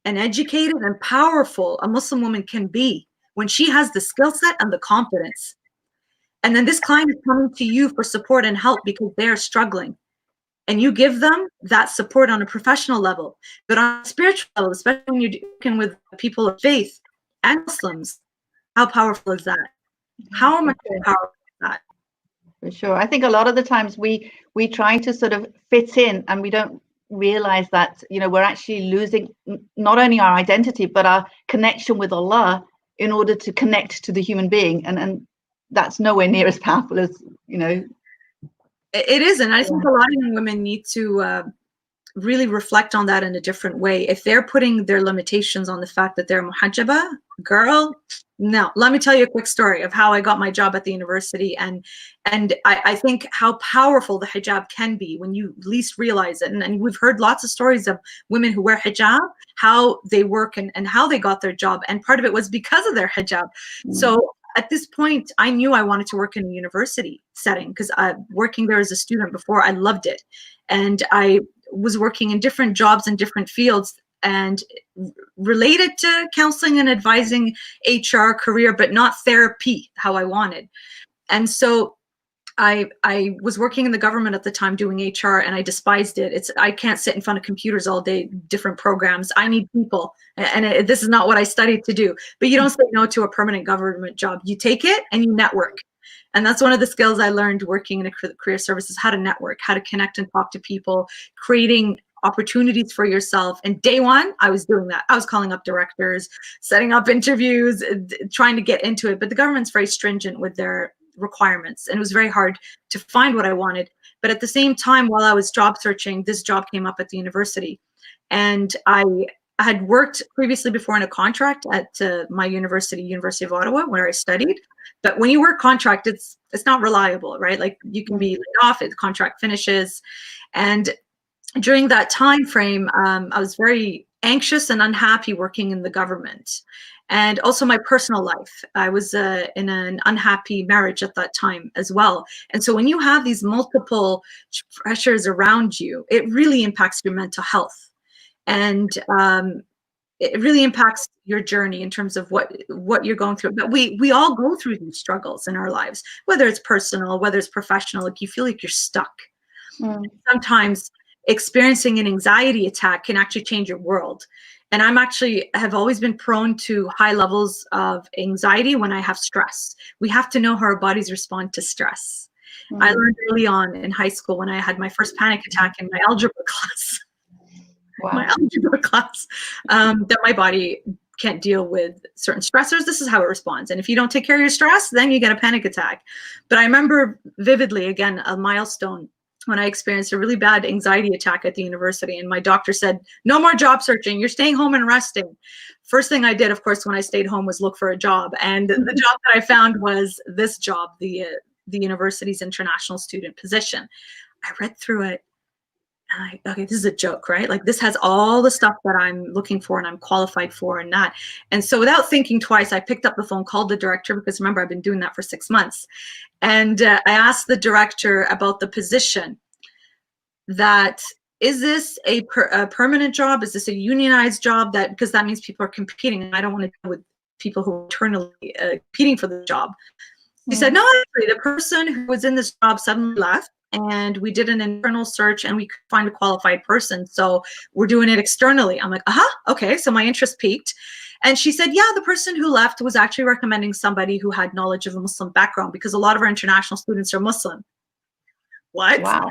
and educated and powerful a Muslim woman can be when she has the skill set and the confidence. And then this client is coming to you for support and help because they're struggling. And you give them that support on a professional level. But on a spiritual level, especially when you're working with people of faith and Muslims, how powerful is that? How much powerful is that? For sure. I think a lot of the times we try to sort of fit in, and we don't realize that, we're actually losing not only our identity, but our connection with Allah in order to connect to the human being. And that's nowhere near as powerful as, It isn't. I think a lot of young women need to really reflect on that in a different way. If they're putting their limitations on the fact that they're muhajjaba, girl, no. Let me tell you a quick story of how I got my job at the university. And I think how powerful the hijab can be when you least realize it. And we've heard lots of stories of women who wear hijab, how they work and how they got their job. And part of it was because of their hijab. So at this point, I knew I wanted to work in a university setting, because working there as a student before, I loved it. And I was working in different jobs in different fields and related to counseling and advising, HR, career, but not therapy, how I wanted. And so I was working in the government at the time doing HR, and I despised it. I can't sit in front of computers all day, different programs. I need people. And this is not what I studied to do. But you don't say no to a permanent government job. You take it and you network. And that's one of the skills I learned working in a career services, how to network, how to connect and talk to people, creating opportunities for yourself. And day one, I was doing that. I was calling up directors, setting up interviews, trying to get into it. But the government's very stringent with their requirements, and it was very hard to find what I wanted. But at the same time, while I was job searching, this job came up at the university. And I had worked previously before in a contract at my university, University of Ottawa, where I studied. But when you work contract, it's not reliable, right? Like you can be laid off, the contract finishes. And during that time frame, I was very anxious and unhappy working in the government. And also my personal life. I was in an unhappy marriage at that time as well. And so when you have these multiple pressures around you, it really impacts your mental health. And it really impacts your journey in terms of what you're going through. But we all go through these struggles in our lives, whether it's personal, whether it's professional. Like you feel like you're stuck. Sometimes experiencing an anxiety attack can actually change your world. And have always been prone to high levels of anxiety when I have stress. We have to know how our bodies respond to stress. I learned early on in high school when I had my first panic attack in my algebra class. That my body can't deal with certain stressors. This is how it responds. And if you don't take care of your stress, then you get a panic attack. But I remember vividly, again, a milestone when I experienced a really bad anxiety attack at the university. And my doctor said, no more job searching. You're staying home and resting. First thing I did, of course, when I stayed home was look for a job. And the job that I found was this job, the university's international student position. I read through it. Okay, this is a joke, right? Like this has all the stuff that I'm looking for and I'm qualified for and that. And so without thinking twice, I picked up the phone, called the director, because remember, I've been doing that for 6 months. And I asked the director about the position. That is this a permanent job? Is this a unionized job? Because that means people are competing, and I don't want to deal with people who are internally competing for the job. He said, no, actually, the person who was in this job suddenly left, and we did an internal search and we could find a qualified person. So we're doing it externally. I'm like, okay. So my interest peaked. And she said, yeah, the person who left was actually recommending somebody who had knowledge of a Muslim background, because a lot of our international students are Muslim. What? Wow.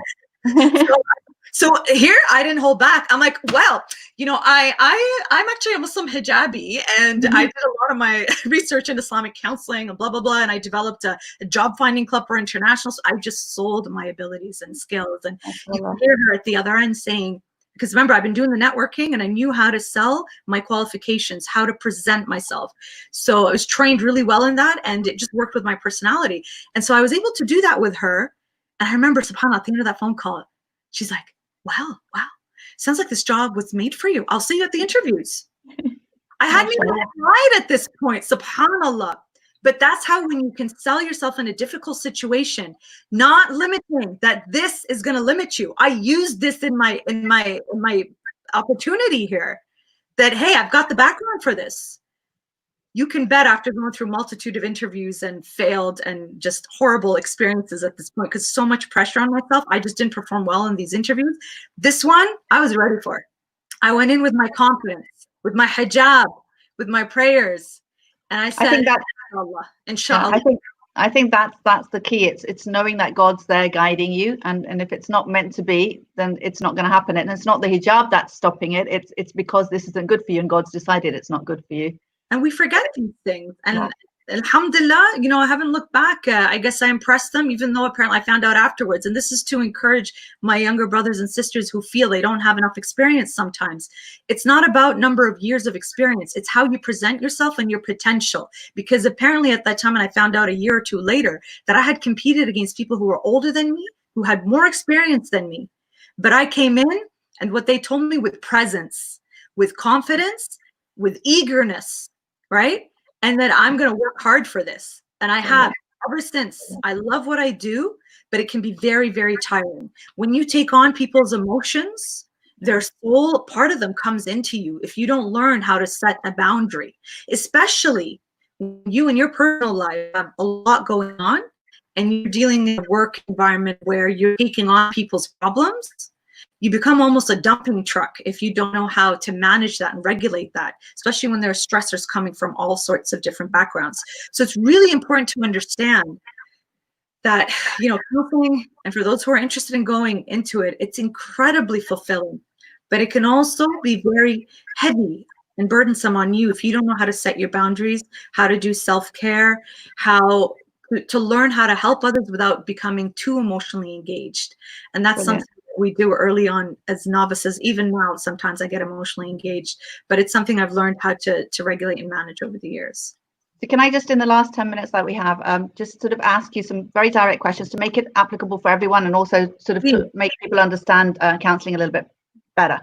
So here I didn't hold back. I'm like, well, I'm actually a Muslim hijabi, and I did a lot of my research in Islamic counseling and blah, blah, blah. And I developed a job finding club for internationals. I just sold my abilities and skills. And you can hear her at the other end saying, because remember, I've been doing the networking and I knew how to sell my qualifications, how to present myself. So I was trained really well in that, and it just worked with my personality. And so I was able to do that with her. And I remember, subhanAllah, at the end of that phone call, she's like, wow, sounds like this job was made for you. I'll see you at the interviews. I hadn't even applied at this point, subhanAllah. But that's how, when you can sell yourself in a difficult situation, not limiting that this is going to limit you. I used this in my opportunity here, that, hey, I've got the background for this. You can bet, after going through a multitude of interviews and failed and just horrible experiences at this point, because so much pressure on myself, I just didn't perform well in these interviews. This one, I was ready for it. I went in with my confidence, with my hijab, with my prayers. And I said, inshallah. I think that's the key. It's knowing that God's there guiding you, and if it's not meant to be, then it's not going to happen. And it's not the hijab that's stopping it. It's because this isn't good for you, and God's decided it's not good for you. And we forget these things. And alhamdulillah, I haven't looked back. I guess I impressed them, even though apparently I found out afterwards. And this is to encourage my younger brothers and sisters who feel they don't have enough experience sometimes. It's not about number of years of experience. It's how you present yourself and your potential. Because apparently at that time, and I found out a year or two later, that I had competed against people who were older than me, who had more experience than me. But I came in, and what they told me, with presence, with confidence, with eagerness, right? And that I'm going to work hard for this. And I have ever since. I love what I do, but it can be very, very tiring. When you take on people's emotions, their soul, part of them comes into you if you don't learn how to set a boundary, especially when you in your personal life have a lot going on and you're dealing in a work environment where you're taking on people's problems. You become almost a dumping truck if you don't know how to manage that and regulate that, especially when there are stressors coming from all sorts of different backgrounds. So it's really important to understand that, counseling, and for those who are interested in going into it, it's incredibly fulfilling. but it can also be very heavy and burdensome on you if you don't know how to set your boundaries, how to do self-care, how to learn how to help others without becoming too emotionally engaged. And that's Brilliant. something that we do early on as novices. Even now, sometimes I get emotionally engaged, but it's something I've learned how to regulate and manage over the years. So can I just, in the last 10 minutes that we have, just sort of ask you some very direct questions to make it applicable for everyone, and also sort of to make people understand counselling a little bit better.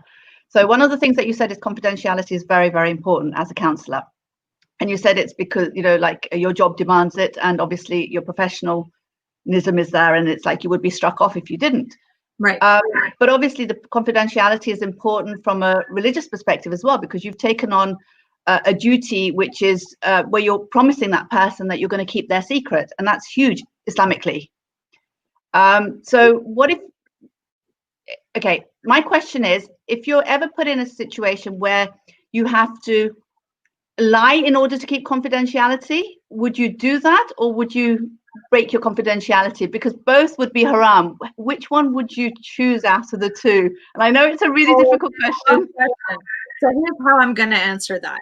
So one of the things that you said is confidentiality is very, very important as a counsellor. And you said it's because, you know, like your job demands it, and obviously your professionalism is there, and it's like you would be struck off if you didn't. Right. But obviously the confidentiality is important from a religious perspective as well, because you've taken on a duty which is where you're promising that person that you're going to keep their secret, and that's huge Islamically. So what if, okay, my question is, if you're ever put in a situation where you have to lie in order to keep confidentiality, would you do that, or would you break your confidentiality? Because both would be haram. Which one would you choose out of the two? And I know it's a really difficult question. So here's how I'm going to answer that.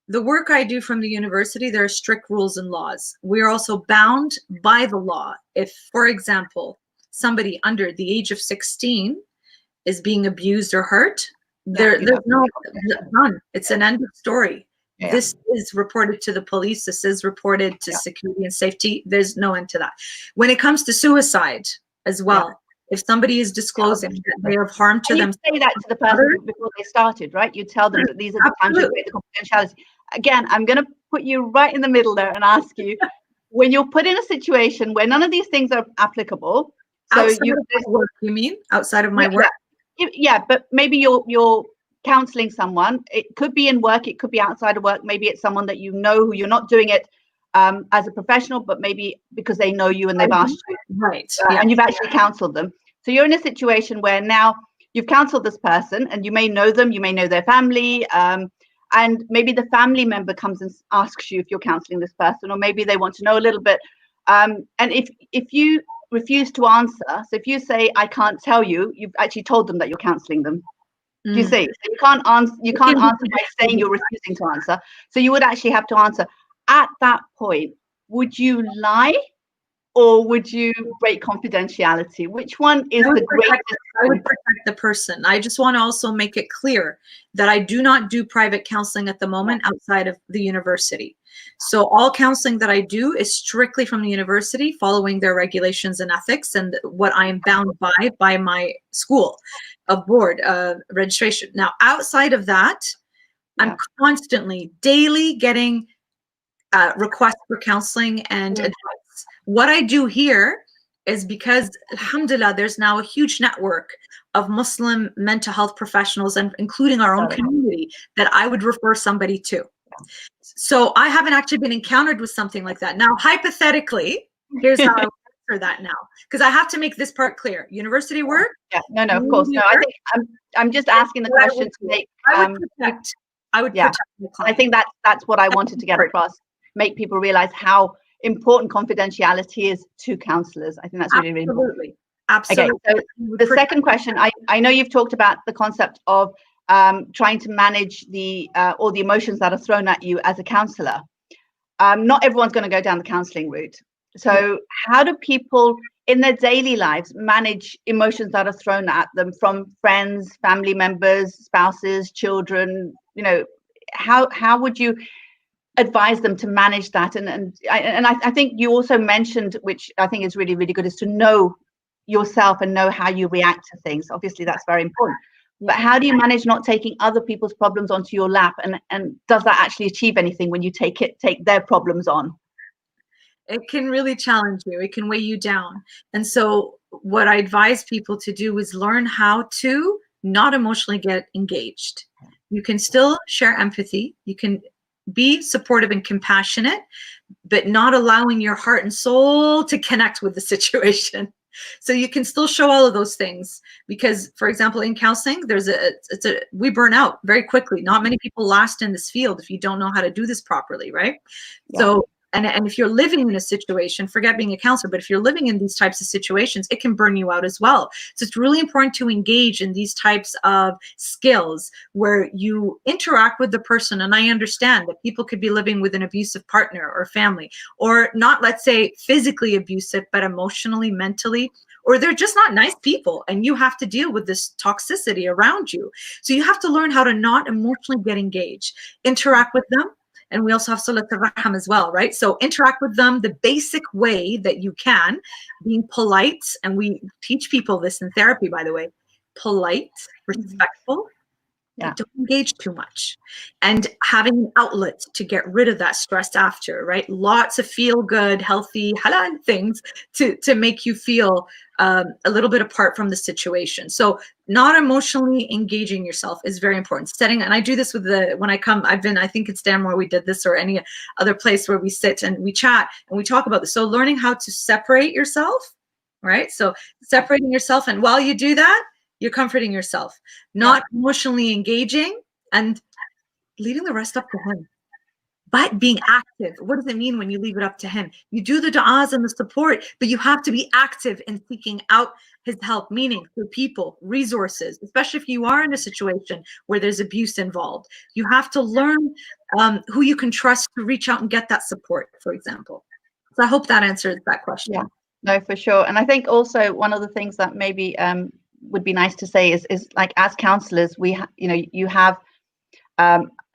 The work I do from the university, there are strict rules and laws. We are also bound by the law. If, for example, somebody under the age of 16 is being abused or hurt, there's none. It's an end of story. Yeah. This is reported to the police. This is reported to security and safety. There's no end to that. When it comes to suicide as well, if somebody is disclosing that they have harm to them, say that to the person before they started, right? You tell them that these are the times you break the confidentiality. Again, I'm going to put you right in the middle there and ask you, when you're put in a situation where none of these things are applicable, so outside of my work, you mean outside of my work? Yeah, but maybe you're counseling someone. It could be in work, it could be outside of work. Maybe it's someone that you know who you're not doing it as a professional, but maybe because they know you and they've asked you, right? And you've actually counseled them. So you're in a situation where now you've counseled this person, and you may know them, you may know their family, and maybe the family member comes and asks you if you're counseling this person, or maybe they want to know a little bit. And if you refuse to answer, so if you say I can't tell you, you've actually told them that you're counseling them. Do you see? So you can't answer. You can't answer by saying you're refusing to answer. So you would actually have to answer. At that point, would you lie, or would you break confidentiality? Which one is the greatest? I would protect the person. I just want to also make it clear that I do not do private counseling at the moment outside of the university. So all counseling that I do is strictly from the university, following their regulations and ethics and what I am bound by my school of board registration. Now, outside of that, I'm constantly, daily getting requests for counseling and advice. What I do here is because, alhamdulillah, there's now a huge network of Muslim mental health professionals, and including our own community, that I would refer somebody to. So I haven't actually been encountered with something like that. Now, hypothetically, here's how I would answer that now, because I have to make this part clear. University work? Yeah, no, of course. No, I think I'm just asking the question to make. I would protect the client. I think that's what I wanted to get across. Make people realize how important confidentiality is to counselors. I think that's really, really important. Absolutely. Okay, so the second question, I know you've talked about the concept of trying to manage all the emotions that are thrown at you as a counsellor. Not everyone's going to go down the counselling route. So how do people in their daily lives manage emotions that are thrown at them from friends, family members, spouses, children? You know, how would you advise them to manage that? And I think you also mentioned, which I think is really, really good, is to know yourself and know how you react to things. Obviously, that's very important. But how do you manage not taking other people's problems onto your lap? And does that actually achieve anything when you take their problems on? It can really challenge you. It can weigh you down. And so what I advise people to do is learn how to not emotionally get engaged. You can still share empathy. You can be supportive and compassionate, but not allowing your heart and soul to connect with the situation. So you can still show all of those things, because, for example, in counseling, we burn out very quickly. Not many people last in this field if you don't know how to do this properly, right? Yeah. So And if you're living in a situation, forget being a counselor, but if you're living in these types of situations, it can burn you out as well. So it's really important to engage in these types of skills where you interact with the person. And I understand that people could be living with an abusive partner or family, or not, let's say, physically abusive, but emotionally, mentally, or they're just not nice people, and you have to deal with this toxicity around you. So you have to learn how to not emotionally get engaged, interact with them. And we also have Salat al-Raham as well, right? So interact with them the basic way that you can, being polite. And we teach people this in therapy, by the way, polite, respectful, Yeah. don't engage too much, and having an outlet to get rid of that stress after, right? Lots of feel good, healthy, halal things to make you feel a little bit apart from the situation. So not emotionally engaging yourself is very important. Setting, and I do this with when I come, I think in Stanmore we did this, or any other place where we sit and we chat and we talk about this. So learning how to separate yourself, right? So separating yourself, and while you do that, you're comforting yourself, not emotionally engaging, and leaving the rest up to him. But being active. What does it mean when you leave it up to him? You do the du'as and the support, but you have to be active in seeking out his help, meaning through people, resources, especially if you are in a situation where there's abuse involved. You have to learn who you can trust to reach out and get that support, for example. So I hope that answers that question. Yeah, no, for sure. And I think also one of the things that maybe would be nice to say is like, as counselors, you have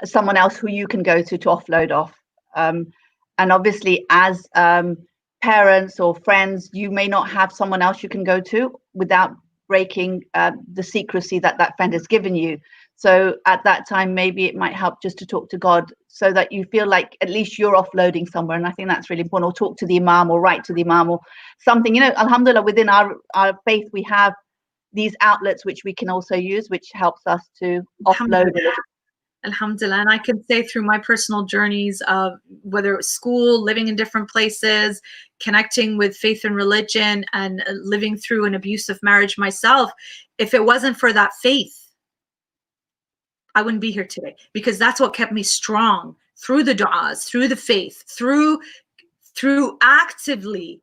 someone else who you can go to offload off, and obviously as parents or friends, you may not have someone else you can go to without breaking the secrecy that friend has given you. So at that time, maybe it might help just to talk to God, so that you feel like at least you're offloading somewhere. And I think that's really important. Or talk to the imam, or write to the imam, or something. Alhamdulillah, within our faith, we have these outlets which we can also use, which helps us to offload. Alhamdulillah. And I can say through my personal journeys of whether it was school, living in different places, connecting with faith and religion, and living through an abusive marriage myself, if it wasn't for that faith, I wouldn't be here today, because that's what kept me strong through the du'as, through the faith, through actively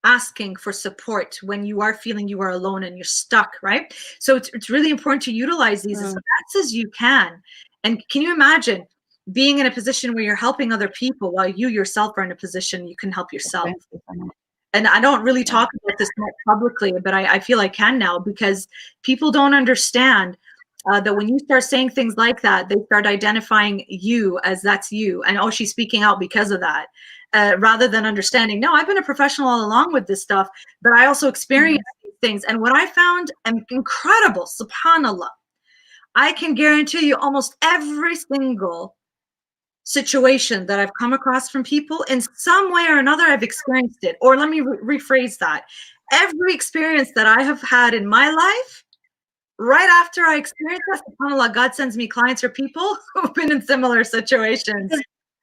asking for support when you are feeling you are alone and you're stuck, right? So it's really important to utilize these as fast as you can. And can you imagine being in a position where you're helping other people while you yourself are in a position you can help yourself? And I don't really talk about this much publicly, but I feel I can now, because people don't understand that when you start saying things like that, they start identifying you as that's you, and oh, she's speaking out because of that, rather than understanding, no, I've been a professional all along with this stuff, but I also experienced these things. And what I found incredible, subhanallah, I can guarantee you almost every single situation that I've come across from people, in some way or another, I've experienced it. Or let me rephrase that. Every experience that I have had in my life, right after I experience that, subhanAllah, God sends me clients or people who've been in similar situations.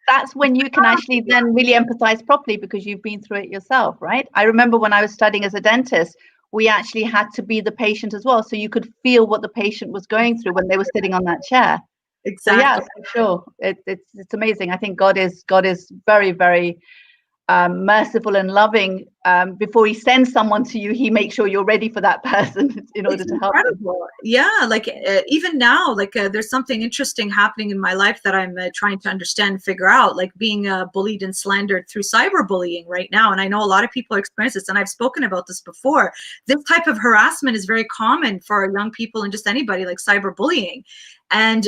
That's when you can actually then really empathize properly, because you've been through it yourself, right? I remember when I was studying as a dentist, we actually had to be the patient as well. So you could feel what the patient was going through when they were sitting on that chair. Exactly. So yeah, for sure. It's amazing. I think God is very, very merciful and loving. Before he sends someone to you, he makes sure you're ready for that person in order to help them. Yeah, like even now, like there's something interesting happening in my life that I'm trying to understand and figure out, like being bullied and slandered through cyberbullying right now. And I know a lot of people experience this, and I've spoken about this before. This type of harassment is very common for young people and just anybody, like cyberbullying. And,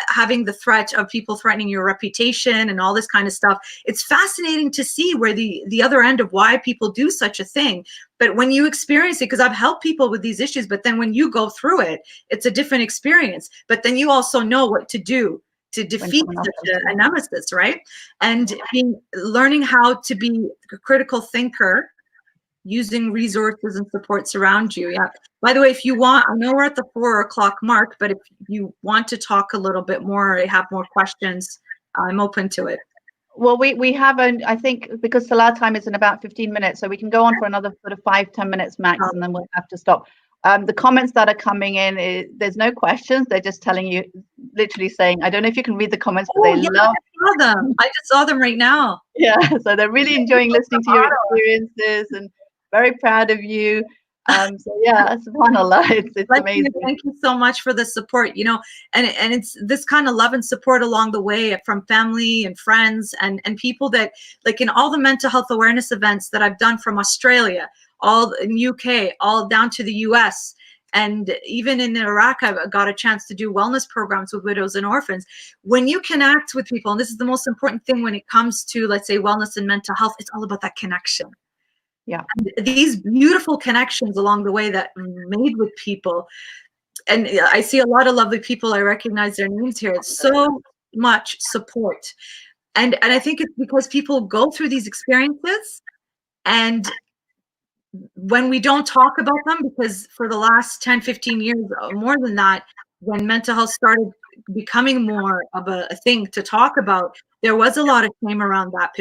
having the threat of people threatening your reputation and all this kind of stuff. It's fascinating to see where the other end of why people do such a thing. But when you experience it, because I've helped people with these issues, but then when you go through it, it's a different experience. But then you also know what to do to defeat such a nemesis, right? And learning how to be a critical thinker, using resources and supports around you. Yeah. By the way, if you want, I know we're at the 4 o'clock mark, but if you want to talk a little bit more, have more questions, I'm open to it. Well, we have, I think, because Salah time is in about 15 minutes, so we can go on for another sort of 5-10 minutes max, and then we'll have to stop. The comments that are coming in, there's no questions. They're just telling you, literally saying, I don't know if you can read the comments, but they love. I saw them. I just saw them right now. Yeah, so they're really enjoying listening to your experiences and very proud of you. So yeah, subhanAllah, it's amazing. Thank you so much for the support, you know, and it's this kind of love and support along the way from family and friends and people that, like, in all the mental health awareness events that I've done from Australia, all in UK, all down to the US, and even in Iraq, I got a chance to do wellness programs with widows and orphans. When you connect with people, and this is the most important thing when it comes to, let's say, wellness and mental health, it's all about that connection. Yeah. And these beautiful connections along the way that made with people. And I see a lot of lovely people. I recognize their names here. It's so much support. And I think it's because people go through these experiences, and when we don't talk about them, because for the last 10, 15 years, or more than that, when mental health started becoming more of a thing to talk about, there was a lot of shame around that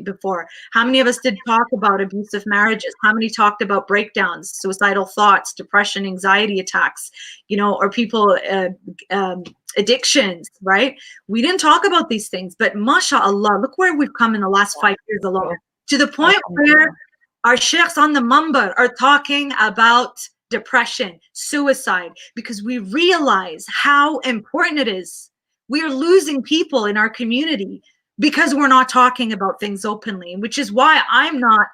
before. How many of us did talk about abusive marriages? How many talked about breakdowns, suicidal thoughts, depression, anxiety attacks, you know, or people, addictions, right? We didn't talk about these things, but mashallah, look where we've come in the last 5 years alone, to the point where our sheikhs on the mumbar are talking about depression, suicide, because we realize how important it is. We are losing people in our community because we're not talking about things openly, which is why I'm not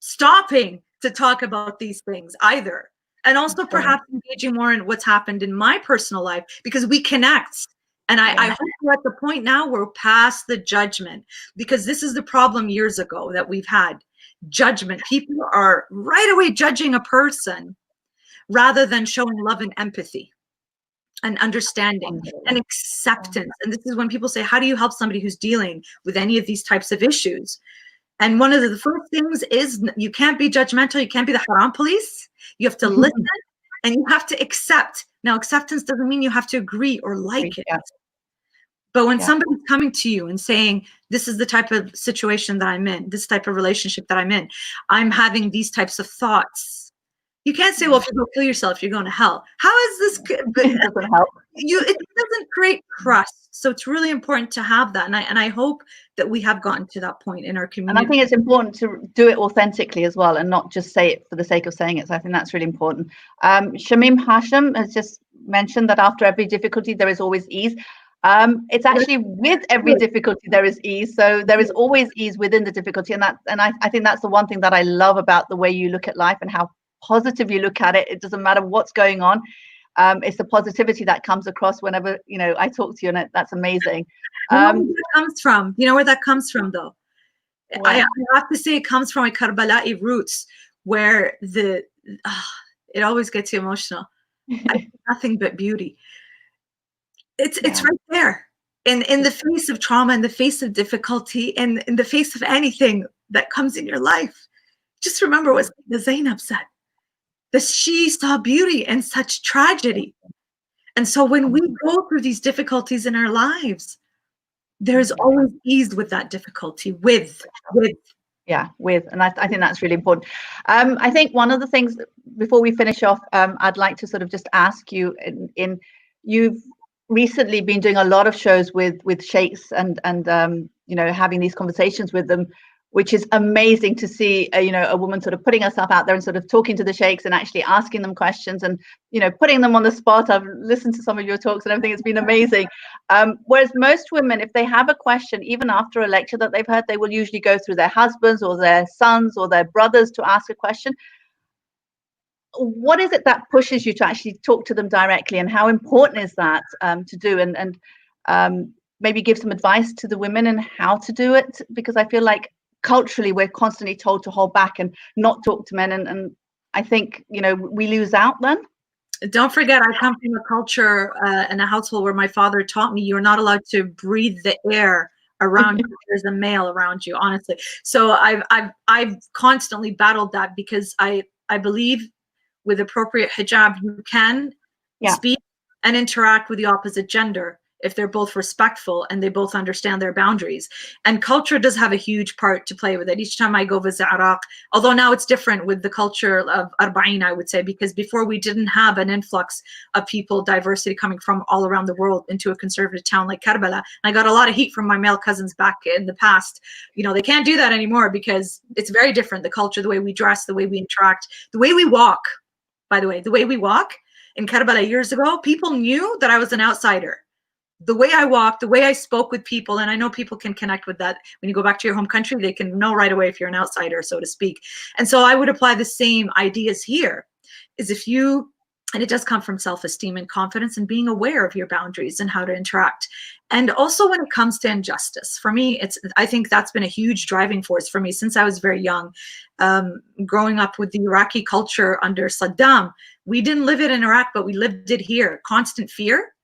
stopping to talk about these things either. And also perhaps engaging more in what's happened in my personal life, because we connect. And I hope we're at the point now where we're past the judgment, because this is the problem years ago that we've had. Judgment. People are right away judging a person rather than showing love and empathy and understanding and acceptance. And this is when people say, how do you help somebody who's dealing with any of these types of issues? And one of the first things is, you can't be judgmental. You can't be the haram police. You have to listen and you have to accept. Now, acceptance doesn't mean you have to agree or like it. But when somebody's coming to you and saying, this is the type of situation that I'm in, this type of relationship that I'm in, I'm having these types of thoughts. You can't say, well, if you go kill yourself, you're going to hell. How is this? It doesn't help. It doesn't create trust. So it's really important to have that. And I hope that we have gotten to that point in our community. And I think it's important to do it authentically as well, and not just say it for the sake of saying it. So I think that's really important. Shamim Hashim has just mentioned that after every difficulty, there is always ease. It's actually with every difficulty there is ease. So there is always ease within the difficulty, and I think that's the one thing that I love about the way you look at life and how positive you look at it. It doesn't matter what's going on. It's the positivity that comes across whenever I talk to you, and that's amazing. Where that comes from? You know where that comes from, though? I have to say it comes from a Karbala'i roots, where it always gets you emotional. Nothing but beauty. It's right there in the face of trauma, in the face of difficulty, and in the face of anything that comes in your life. Just remember what Zainab said, that she saw beauty in such tragedy. And so when we go through these difficulties in our lives, there's always ease with that difficulty, with. And I think that's really important. I think one of the things, before we finish off, I'd like to sort of just ask you, you've recently been doing a lot of shows with sheikhs and having these conversations with them, which is amazing to see a woman sort of putting herself out there and sort of talking to the sheikhs and actually asking them questions and putting them on the spot. I've listened to some of your talks and everything. It's been amazing. Whereas most women, if they have a question, even after a lecture that they've heard, they will usually go through their husbands or their sons or their brothers to ask a question. What is it that pushes you to actually talk to them directly, and how important is that to do, and maybe give some advice to the women and how to do it? Because I feel like culturally we're constantly told to hold back and not talk to men, and I think we lose out then. Don't forget, I come from a culture and a household where my father taught me you're not allowed to breathe the air around you. There's a male around you, honestly. So I've constantly battled that, because I believe with appropriate hijab, you can speak and interact with the opposite gender if they're both respectful and they both understand their boundaries. And culture does have a huge part to play with it. Each time I go visit Iraq, although now it's different with the culture of Arba'in, I would say, because before we didn't have an influx of people, diversity coming from all around the world into a conservative town like Karbala. And I got a lot of heat from my male cousins back in the past. You know, they can't do that anymore because it's very different. The culture, the way we dress, the way we interact, the way we walk, by the way, the way we walk in Karbala years ago, people knew that I was an outsider. The way I walked, the way I spoke with people, and I know people can connect with that. When you go back to your home country, they can know right away if you're an outsider, so to speak. And so I would apply the same ideas here, is if you, and it does come from self-esteem and confidence and being aware of your boundaries and how to interact. And also when it comes to injustice, for me, I think that's been a huge driving force for me since I was very young. Growing up with the Iraqi culture under Saddam, we didn't live it in Iraq, but we lived it here. Constant fear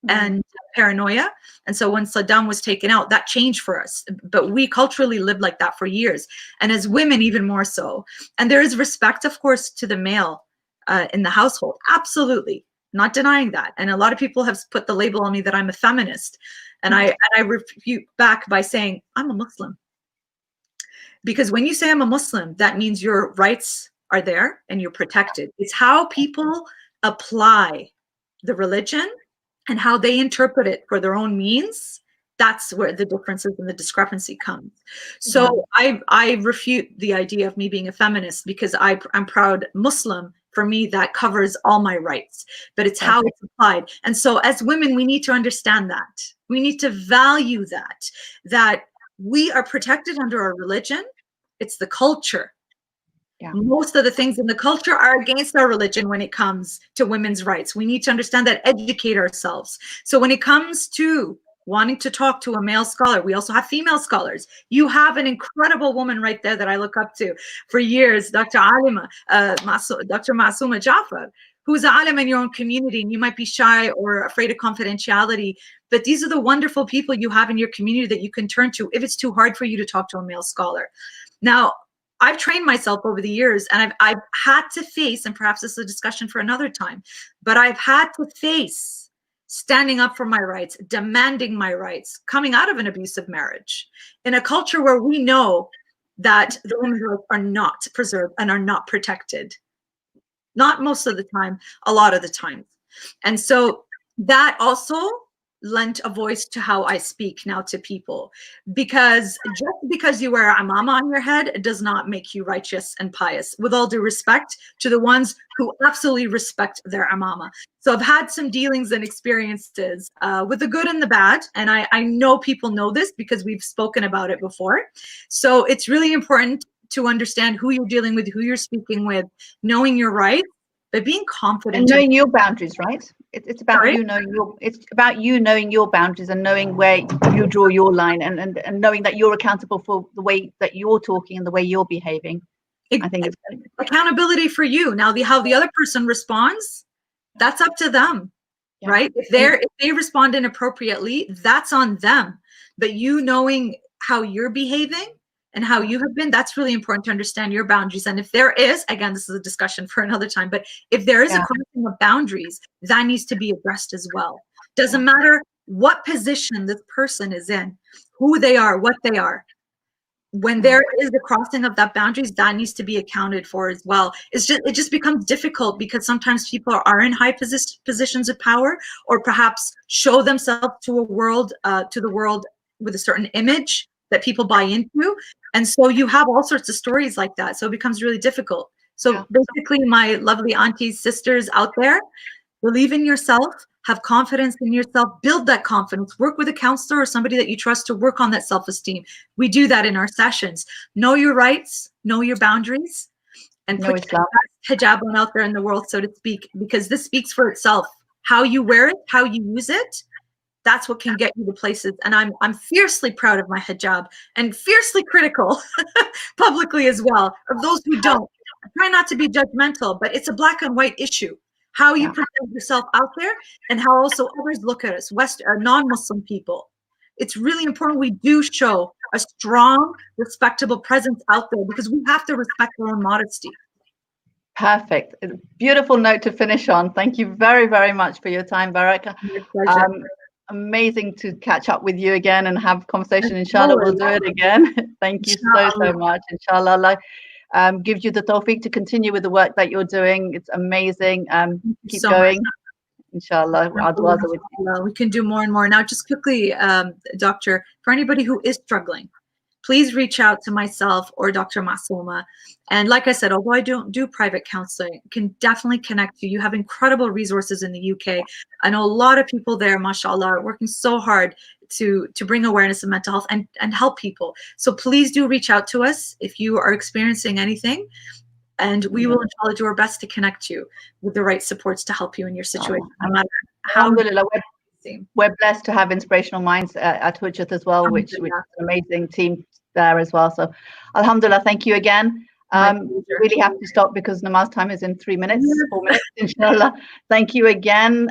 and paranoia. And so when Saddam was taken out, that changed for us. But we culturally lived like that for years. And as women, even more so. And there is respect, of course, to the male in the household. Absolutely. Not denying that. And a lot of people have put the label on me that I'm a feminist. And I refute back by saying, I'm a Muslim. Because when you say I'm a Muslim, that means your rights are there and you're protected. It's how people apply the religion and how they interpret it for their own means. That's where the differences and the discrepancy comes. So I refute the idea of me being a feminist because I'm proud Muslim. For me, that covers all my rights, but it's how it's applied. And so as women, we need to understand that. We need to value that we are protected under our religion. It's the culture. Yeah. Most of the things in the culture are against our religion when it comes to women's rights. We need to understand that, educate ourselves. So when it comes to wanting to talk to a male scholar, we also have female scholars. You have an incredible woman right there that I look up to for years, Dr. Masuma Jaffer, who's an alim in your own community, and you might be shy or afraid of confidentiality, but these are the wonderful people you have in your community that you can turn to if it's too hard for you to talk to a male scholar. Now, I've trained myself over the years, and I've had to face, and perhaps this is a discussion for another time, but I've had to face standing up for my rights, demanding my rights, coming out of an abusive marriage in a culture where we know that the women's rights are not preserved and are not protected. Not most of the time, a lot of the time. And so that also lent a voice to how I speak now to people, because just because you wear a imama on your head, it does not make you righteous and pious, with all due respect to the ones who absolutely respect their imama. So I've had some dealings and experiences with the good and the bad, and I know people know this because we've spoken about it before. So it's really important to understand who you're dealing with, who you're speaking with, knowing your rights, but being confident and knowing your boundaries, right? It's about you knowing your boundaries and knowing where you draw your line, and knowing that you're accountable for the way that you're talking and the way you're behaving. I think it's accountability for you. Now, how the other person responds, that's up to them, right? If they respond inappropriately, that's on them. But you knowing how you're behaving and how you have been, that's really important to understand your boundaries. And if there is, again, this is a discussion for another time, but if there is a crossing of boundaries, that needs to be addressed as well. Doesn't matter what position this person is in, who they are, what they are. When there is the crossing of that boundaries, that needs to be accounted for as well. It just becomes difficult because sometimes people are in high positions of power, or perhaps show themselves to the world with a certain image that people buy into. And so you have all sorts of stories like that. So it becomes really difficult. So basically, my lovely aunties, sisters out there, believe in yourself, have confidence in yourself, build that confidence, work with a counselor or somebody that you trust to work on that self-esteem. We do that in our sessions. Know your rights, know your boundaries, and put your hijab on out there in the world, so to speak, because this speaks for itself. How you wear it, how you use it, that's what can get you to places. And I'm fiercely proud of my hijab and fiercely critical publicly as well of those who don't. I try not to be judgmental, but it's a black and white issue. How you present yourself out there and how also others look at us, non-Muslim people. It's really important we do show a strong, respectable presence out there, because we have to respect our own modesty. Perfect. Beautiful note to finish on. Thank you very, very much for your time, Barak. amazing to catch up with you again and have conversation. Inshallah, we'll do it again. Thank you so much. Inshallah, Allah gives you the tawfiq to continue with the work that you're doing. It's amazing. Keep going. Inshallah, our du'as are with you. We can do more and more. Now, just quickly, Doctor, for anybody who is struggling, please reach out to myself or Dr. Masuma. And like I said, although I don't do private counseling, can definitely connect you. You have incredible resources in the UK. I know a lot of people there, mashallah, are working so hard to bring awareness of mental health and help people. So please do reach out to us if you are experiencing anything. And we will, inshallah, do our best to connect you with the right supports to help you in your situation, no matter how. Alhamdulillah, we're blessed to have Inspirational Minds at Hujjat as well, which is an amazing team there as well. So, alhamdulillah, thank you again. Really have to stop because namaz time is in 3 minutes, 4 minutes, inshallah. Thank you again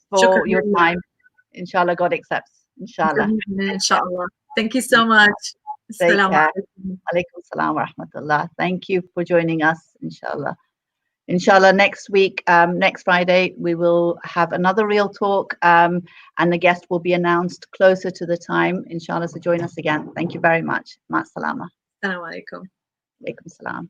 for your time. Inshallah, God accepts. Inshallah. Inshallah. Thank you so much. Take care. Alaikum salam wa rahmatullah. Thank you for joining us, inshallah. Inshallah, next week, next Friday, we will have another real talk, and the guest will be announced closer to the time, inshallah, so join us again. Thank you very much. Ma salama. Assalamu alaikum. Alaikum salam.